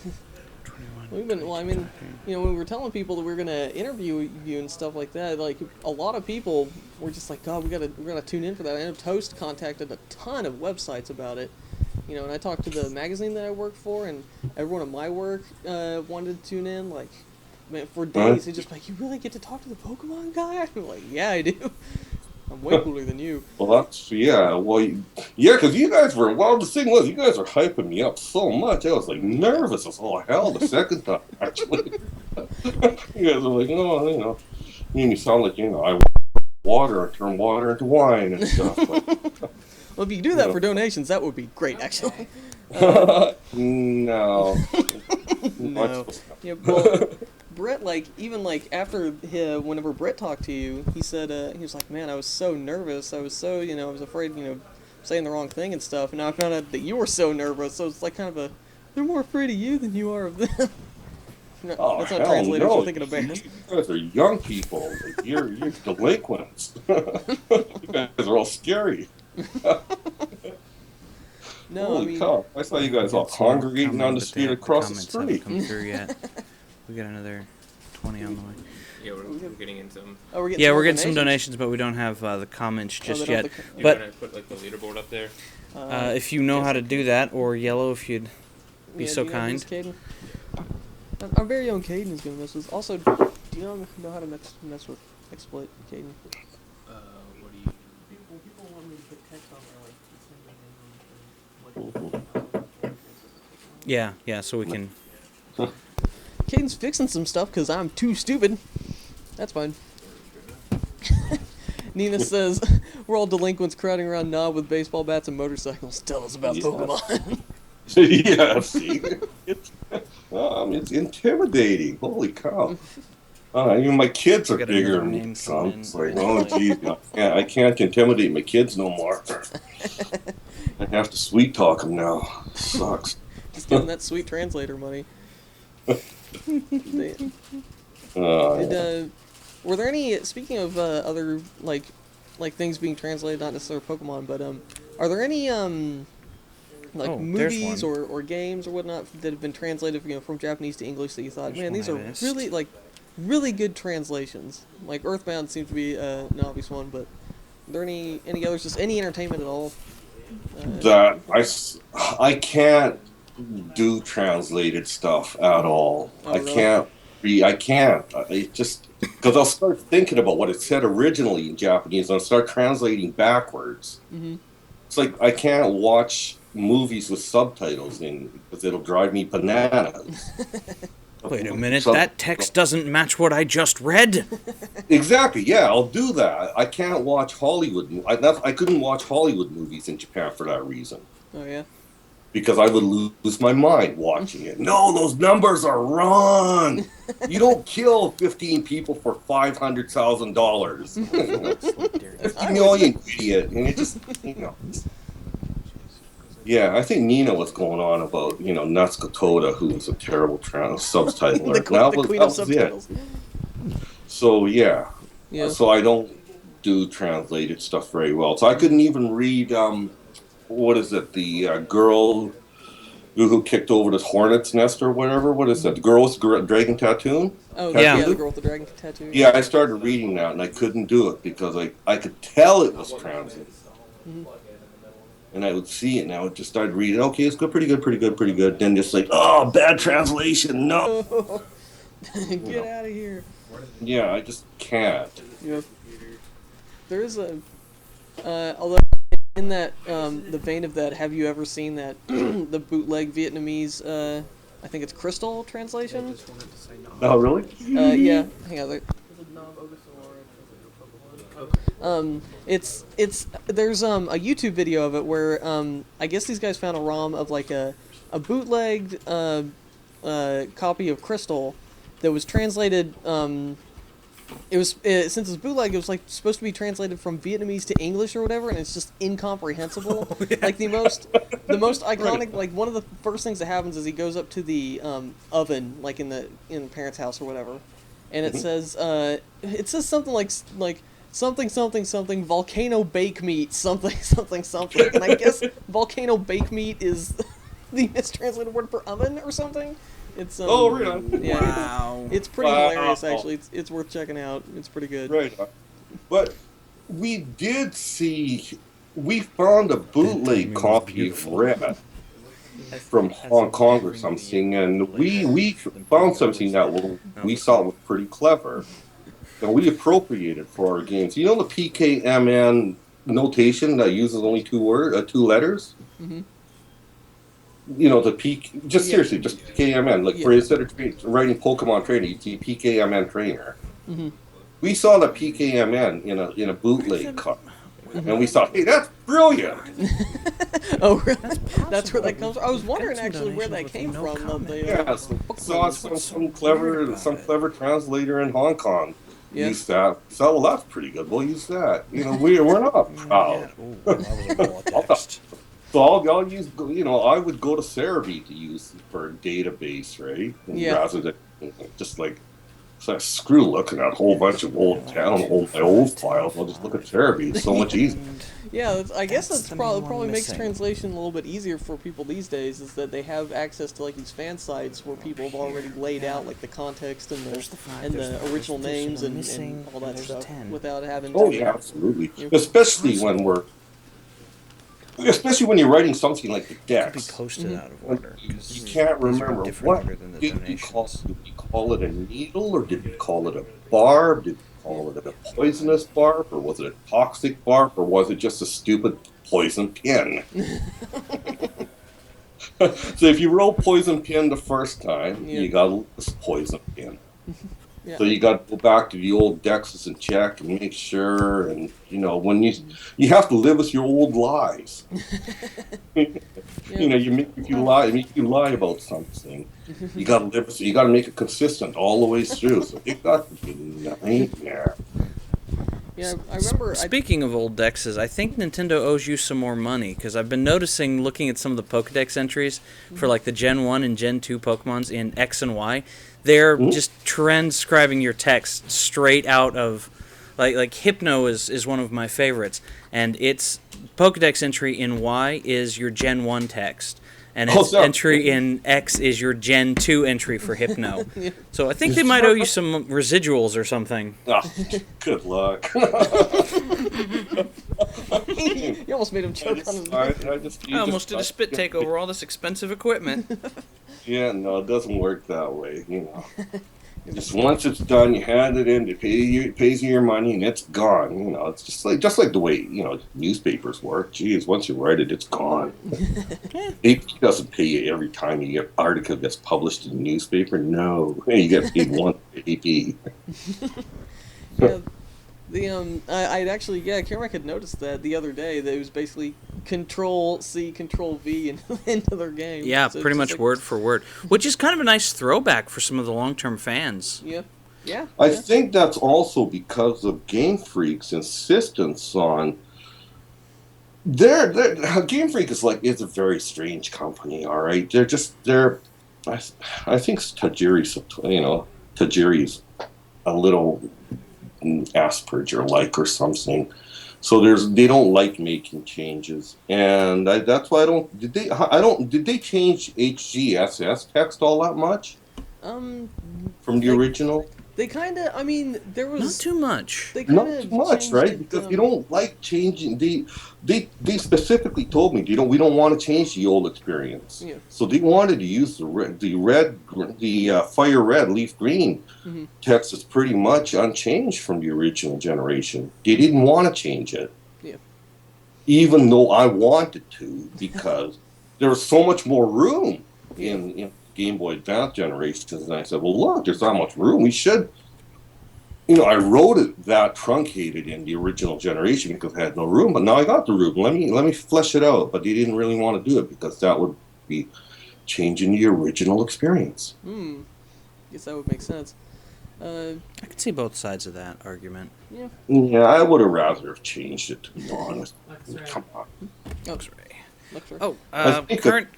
When we were telling people that we were gonna interview you and stuff like that, like a lot of people were just like, God, we're gonna tune in for that. I know Toast contacted a ton of websites about it, and I talked to the magazine that I work for, and everyone at my work wanted to tune in. Like, man, for days, they just like, you really get to talk to the Pokemon guy? I'm like, yeah, I do. I'm way cooler than you. Well, because you guys were, the thing was, you guys were hyping me up so much, I was like nervous as all hell the second time, actually. You guys were like, you sound like, I turn water into wine and stuff. Well, if you do that for donations, that would be great, actually. No. No. Yeah, well, Brett, after whenever Brett talked to you, he said, he was like, man, I was so nervous. I was so, I was afraid, saying the wrong thing and stuff. And now I found out that you were so nervous. So it's like kind of they're more afraid of you than you are of them. No, that's not translated. No. You're thinking of bands. You guys are young people. Like, you're delinquents. You guys are all scary. No, Holy cow. I saw you guys all congregating on the street across the street. Come through yet. We got another 20 on the way. Yeah, we're getting into them. Oh, we're getting some donations, but we don't have the comments just yet. You're But gonna put the leaderboard up there. if you know how to do that, or Yellow, if you'd be so do you know kind. this, Caden? Our very own Caden is going to miss this. Also, do you know how to mess with exploit, Caden? What do you? When people want me to put text on there, Yeah, so we can. Caden's fixing some stuff because I'm too stupid. That's fine. Nina says, we're all delinquents crowding around Nob with baseball bats and motorcycles. Tell us about Pokemon. Yeah, see? It's intimidating. Holy cow. Even my kids are Got bigger another than name some. coming in. It's like, oh, geez. I can't intimidate my kids no more. I have to sweet talk them now. Sucks. Just give them that sweet translator money. Yeah. Were there any, speaking of other, like things being translated, not necessarily Pokemon, but are there any like Oh, there's movies one. or games or whatnot that have been translated, from Japanese to English that you thought, There's man, one these I are missed. really really good translations? Like Earthbound seems to be an obvious one, but are there any others? Just any entertainment at all? That I can't do translated stuff at all. Oh, I really? can't read. I can't. It just because I'll start thinking about what it said originally in Japanese, and I'll start translating backwards. Mm-hmm. It's like I can't watch movies with subtitles in because it'll drive me bananas. Wait a minute, So- that text doesn't match what I just read. Exactly. Yeah, I'll do that. I can't watch Hollywood. I couldn't watch Hollywood movies in Japan for that reason. Oh yeah. Because I would lose my mind watching it. No, those numbers are wrong. You don't kill 15 people for $500,000. You idiot. And it just. Yeah, I think Nina was going on about, Natsuko Toda, who was a terrible subtitler. the queen of subtitles. So, yeah. Yeah. So I don't do translated stuff very well. So I couldn't even read, what is it, the girl who kicked over this hornet's nest or whatever? What is that? The girl with the dragon tattoo? Oh Yeah. yeah, the girl with the dragon tattoo. Yeah, I started reading that and I couldn't do it because I could tell it was translated. Mm-hmm. And I would see it and I would just start reading. Okay, it's good, pretty good. Then just like, oh, bad translation, no. Get out of here. Yeah, I just can't. Yeah. There is a, although in that the vein of that, have you ever seen that the bootleg Vietnamese? I think it's Crystal translation. Oh, really? Yeah. Hang on. It's there's a YouTube video of it where I guess these guys found a ROM of like a bootlegged copy of Crystal that was translated. It was since it's bootleg, it was like supposed to be translated from Vietnamese to English or whatever, and it's just incomprehensible. Oh, yeah. Like the most iconic. Like one of the first things that happens is he goes up to the oven, like in the parents' house or whatever, and it says something like something volcano bake meat something, and I guess volcano bake meat is the mistranslated word for oven or something. It's Oh, really? Yeah, Wow. it's pretty Wow. hilarious actually. It's worth checking out. It's pretty good. Right. But we found a bootleg copy of Red from Hong Kong or something, and we found something that we thought was pretty clever, and we appropriated for our games. You know the PKMN notation that uses only two letters? Mm-hmm. Seriously, just PKMN. Like for instead of writing Pokemon Trainer, you see PKMN Trainer. Mm-hmm. We saw the PKMN in a bootleg cup, and we thought, hey, that's brilliant. Oh, really? That's where that comes from. I was wondering actually where that came from. Yeah, saw some clever translator in Hong Kong use that. So, well, that's pretty good. We'll use that. We're not proud. So I'll use, I would go to Cerebi to use for a database, right? Rather than just like, screw looking at a whole bunch of my old files. I'll just look at Cerebi. It's so much easier. Yeah, I guess that's probably makes translation a little bit easier for people these days. Is that they have access to like these fan sites where people have already laid out like the context and the original names and all that stuff without having. Oh yeah, absolutely. Especially when you're writing something like the Could be Dex. posted out of order. You can't remember what did we call it a needle, or did we call it a barb? Did we call it a poisonous barb, or was it a toxic barb, or was it just a stupid poison pin? So if you roll poison pin the first time, you got to list poison pin. Yeah. So you got to go back to the old dexes and check and make sure, and when you have to live with your old lies. You make you lie about something. You got to live with it. You got to make it consistent all the way through. So it got to be a nightmare. Yeah, I remember. Speaking of old dexes, I think Nintendo owes you some more money, because I've been noticing, looking at some of the Pokedex entries for like the Gen 1 and Gen 2 Pokemons in X and Y, they're just transcribing your text straight out of Like Hypno is one of my favorites, and its Pokedex entry in Y is your Gen 1 text, and its entry in X is your Gen 2 entry for Hypno. So I think they might owe you some residuals or something. Oh, good luck. You almost made him choke on his I almost did a spit take over all this expensive equipment. Yeah, no, it doesn't work that way, you know. Just once it's done, you hand it in, it pays you your money, and it's gone. You know, it's just like the way, you know, newspapers work. Geez, once you write it, it's gone. It doesn't pay you every time your article gets published in the newspaper. No, you get paid once AP. Yeah, I'd actually, Carmack had noticed that the other day, that it was basically Control-C, Control-V into their game. Yeah, so pretty much word for word, which is kind of a nice throwback for some of the long-term fans. Yeah. I think that's also because of Game Freak's insistence on Game Freak is a very strange company. All right, I think Tajiri's a little Asperger-like or something. So they don't like making changes, and that's why I don't. Did they change HGSS text all that much? From the original. They kind of. I mean, there was not too much. They not too much, right? Because they don't like changing. They specifically told me we don't want to change the old experience. Yeah. So they wanted to use the fire red, leaf green text is pretty much unchanged from the original generation. They didn't want to change it. Yeah. Even though I wanted to, because there was so much more room in Game Boy Advance generations, and I said, well, look, there's not much room. We should, I wrote it that truncated in the original generation because I had no room, but now I got the room. Let me flesh it out. But they didn't really want to do it because that would be changing the original experience. Guess that would make sense. I could see both sides of that argument. Yeah, I would have rather have changed it, to be honest. Come on.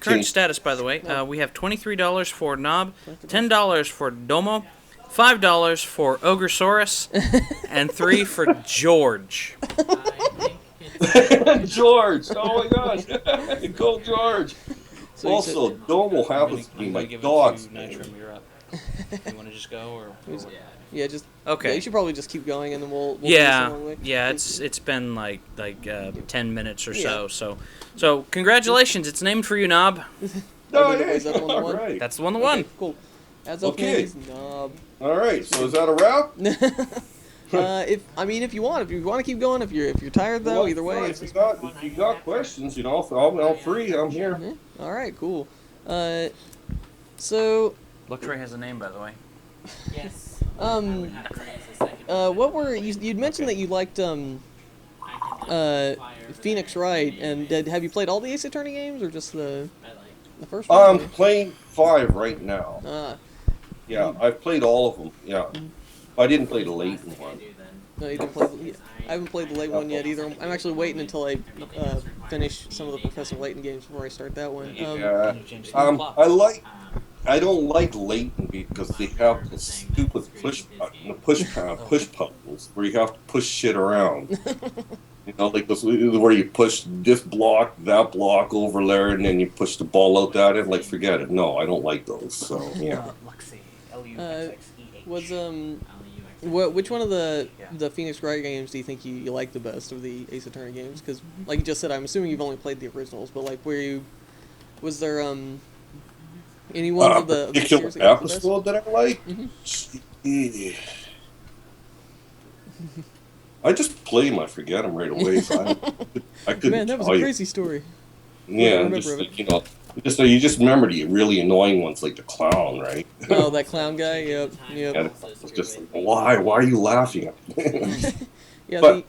Current status, by the way. We have $23 for Nob, $10 for Domo, $5 for Ogasaurus, and $3 for George. George! Oh my gosh! Go George! So also, Domo happens to be my dog's name. You're up. You want to just go, or? Yeah, just okay. Yeah, you should probably just keep going, and then we'll It's been like 10 minutes or so. Congratulations! It's named for you, Nob. All right. That's the one that won. Okay, cool. As of Nob. All right. So is that a wrap? If you want to keep going, if you're tired though, either way. If you got questions, I'm free. I'm here. Yeah. All right, cool. So. Luxray has a name, by the way. Yes. What were you'd mentioned that you liked Phoenix Wright, and have you played all the Ace Attorney games or just the first one? I'm playing 5 right now. Yeah, I've played all of them. Yeah, I didn't play the Leighton one. No, you didn't play. I haven't played the Leighton one yet either. I'm actually waiting until I finish some of the Professor Layton games before I start that one. I don't like Leighton because they have the stupid push puzzles where you have to push shit around. Like this, where you push this block, that block over there, and then you push the ball out that end. Like, forget it. No, I don't like those. So yeah. Which one of the Phoenix Wright games do you think you like the best of the Ace Attorney games? Because, like you just said, I'm assuming you've only played the originals, but was there any ones of the particular episode that I like? I just play them. I forget them right away. So I couldn't. Man, that was a crazy story. Yeah, you just remember the really annoying ones like the clown, right? Oh, that clown guy. Yep. And it's just like, why are you laughing at me? Yeah, but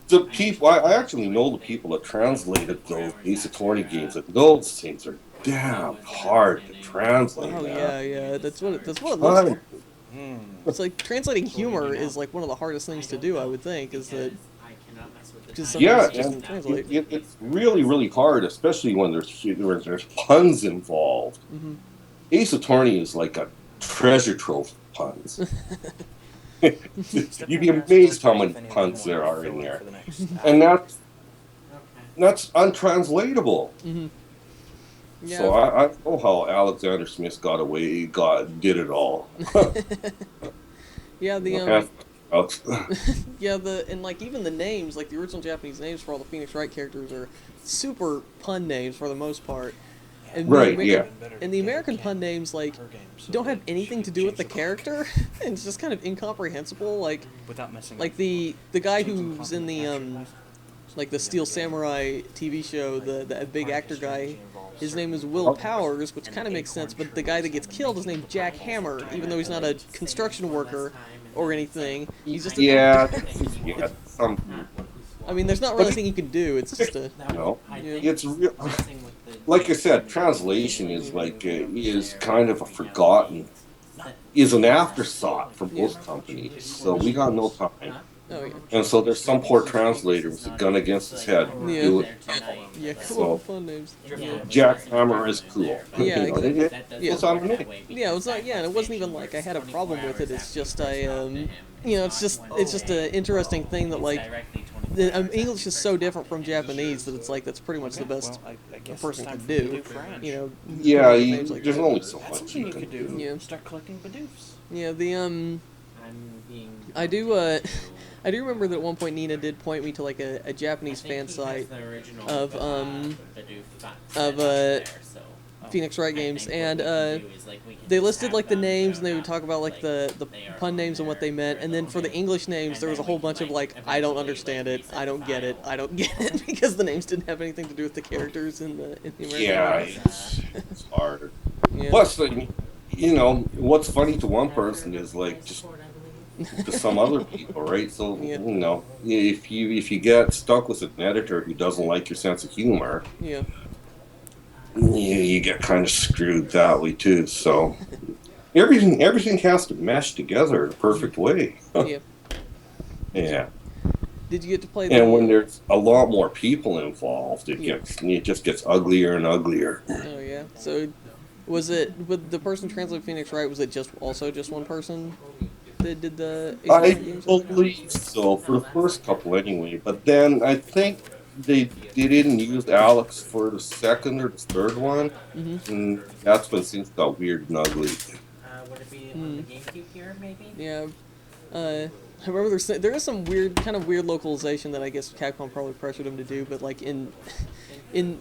the people, I actually know the people that translated those Ace Attorney games. And those things are damn hard to translate. Oh yeah, that's what it looks like. It's like translating humor is like one of the hardest things to do. I would think is that. It's really, really hard, especially when there's puns involved. Ace Attorney is like a treasure trove of puns. You'd be amazed how many puns there are in there, and that's untranslatable. Mm-hmm. Yeah. So I know how Alexander Smith did it all. Yeah, the yeah, and like even the names, like the original Japanese names for all the Phoenix Wright characters are super pun names for the most part. And and the American pun names like don't have anything to do with the character, and it's just kind of incomprehensible. Like the guy who's in the like the Steel Samurai TV show, the big actor guy, his name is Will Powers, which kind of makes sense. But the guy that gets killed is named Jack Hammer, even though he's not a construction worker or anything. He's just I mean, there's not really anything you can do. It's just it's real. Like I said, translation is is kind of a forgotten, is an afterthought for most companies. So we got no time. Oh, yeah. And so there's some poor translator with a gun against his head. Yeah, cool fun names. Jack Hammer is cool. Yeah, exactly. It's on me. Yeah, it was like, and it wasn't even like I had a problem with it. It's just it's just an interesting thing that like English is so different from Japanese that it's like that's pretty much the best a person can do. You know. Yeah, there's only so much you can do. Yeah. Start collecting Bidoofs. Yeah, I do remember that at one point Nina did point me to like a Japanese fan site of Phoenix Wright games, and they listed like the names, and they would talk about like the pun names and what they meant, and then for the English names there was a whole bunch of like I don't understand it, I don't get it, because the names didn't have anything to do with the characters in the American. Yeah, it's hard. Yeah. Plus, what's funny to one person is like just to some other people, right? So if you get stuck with an editor who doesn't like your sense of humor, you get kind of screwed that way too. So everything has to mesh together in a perfect way. Yeah. Did you get to play? And when there's a lot more people involved, it just gets uglier and uglier. Oh yeah. So was it with the person translating Phoenix Wright? Was it just one person that did the? I believe so for the first couple anyway, but then I think they didn't use Alex for the second or the third one, and that's when things got weird and ugly. Would it be on the GameCube here, maybe? Yeah. I remember there is some weird localization that I guess Capcom probably pressured them to do, but like in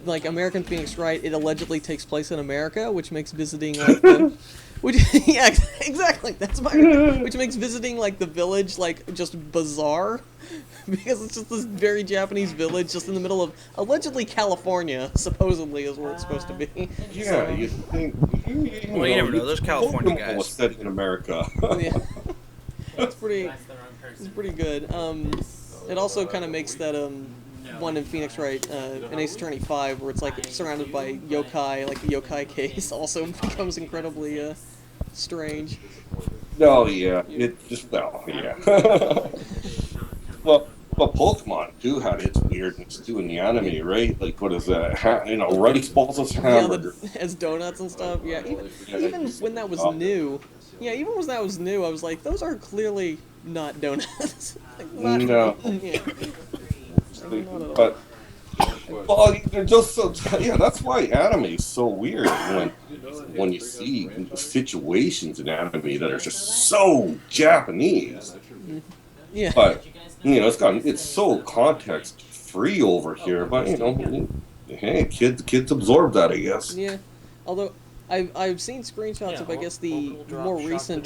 like American Phoenix Wright, it allegedly takes place in America, which makes visiting like exactly, which makes visiting like the village like just bizarre, because it's just this very Japanese village just in the middle of allegedly California, supposedly is where it's supposed to be. Yeah, you think. Well, you never know. Those California guys. Was set in America. Yeah. It's pretty good. It also kind of makes that one in Phoenix Wright, in Ace Attorney 5, where it's like surrounded by yokai, like the yokai case, also becomes incredibly strange. No, yeah, yeah. Well, Pokemon too had its weirdness too in the anime, right? Like, what is that? Rice balls as hamburger. As donuts and stuff. Yeah, even when that was new. Yeah, even when that was new, I was like, those are clearly not donuts. Like, no. Yeah. But they're just so. Yeah, that's why anime is so weird when you see situations in anime that are just so Japanese. Yeah. But it's so context free over here. But hey, kids absorb that, I guess. Yeah. Although I've seen screenshots of I guess the more recent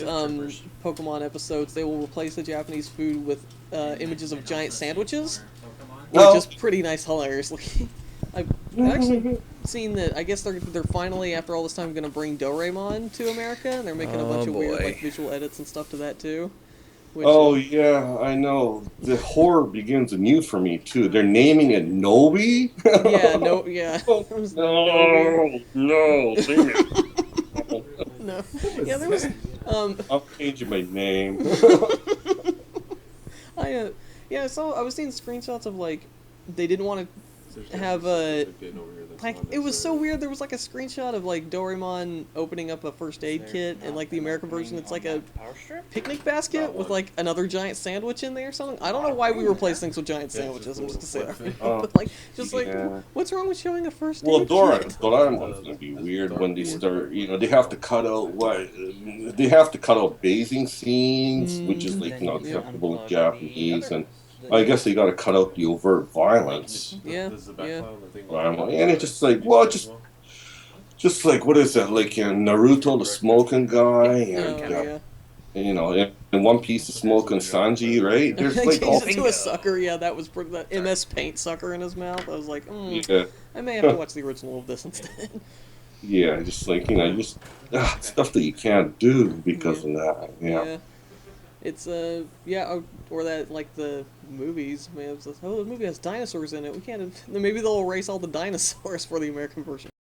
Pokemon episodes. They will replace the Japanese food with images of giant sandwiches, which is pretty nice, hilariously. I've actually seen that. I guess they're finally, after all this time, going to bring Doraemon to America, and they're making a bunch of weird like visual edits and stuff to that too. Which, yeah, I know. The horror begins anew for me too. They're naming it Nobi. Yeah. No, sing it. No. Yeah, there was. I'm changing my name. I was seeing screenshots of like they didn't want to have like, it was so weird. There was like a screenshot of like Doraemon opening up a first aid kit, and like the American version, it's like a picnic basket with like another giant sandwich in there or something. I don't know why we replace things with giant sandwiches. I'm just gonna say that. But like, just like, what's wrong with showing a first Well, aid kit? Doraemon's gonna be weird when they start. They have to cut out they have to cut out bathing scenes, which is like acceptable in Japanese, and I guess they got to cut out the overt violence. Yeah. And it's just like, well, just like what is that? Like in Naruto, the smoking guy, and in One Piece, the smoking Sanji, right? There's like all He's into a sucker. Yeah, that was that MS Paint sucker in his mouth. I was like, yeah. I may have to watch the original of this instead. Yeah, just like stuff that you can't do because of that. Yeah. It's or that like the movies. Man, it's the movie has dinosaurs in it. We can't. Maybe they'll erase all the dinosaurs for the American version.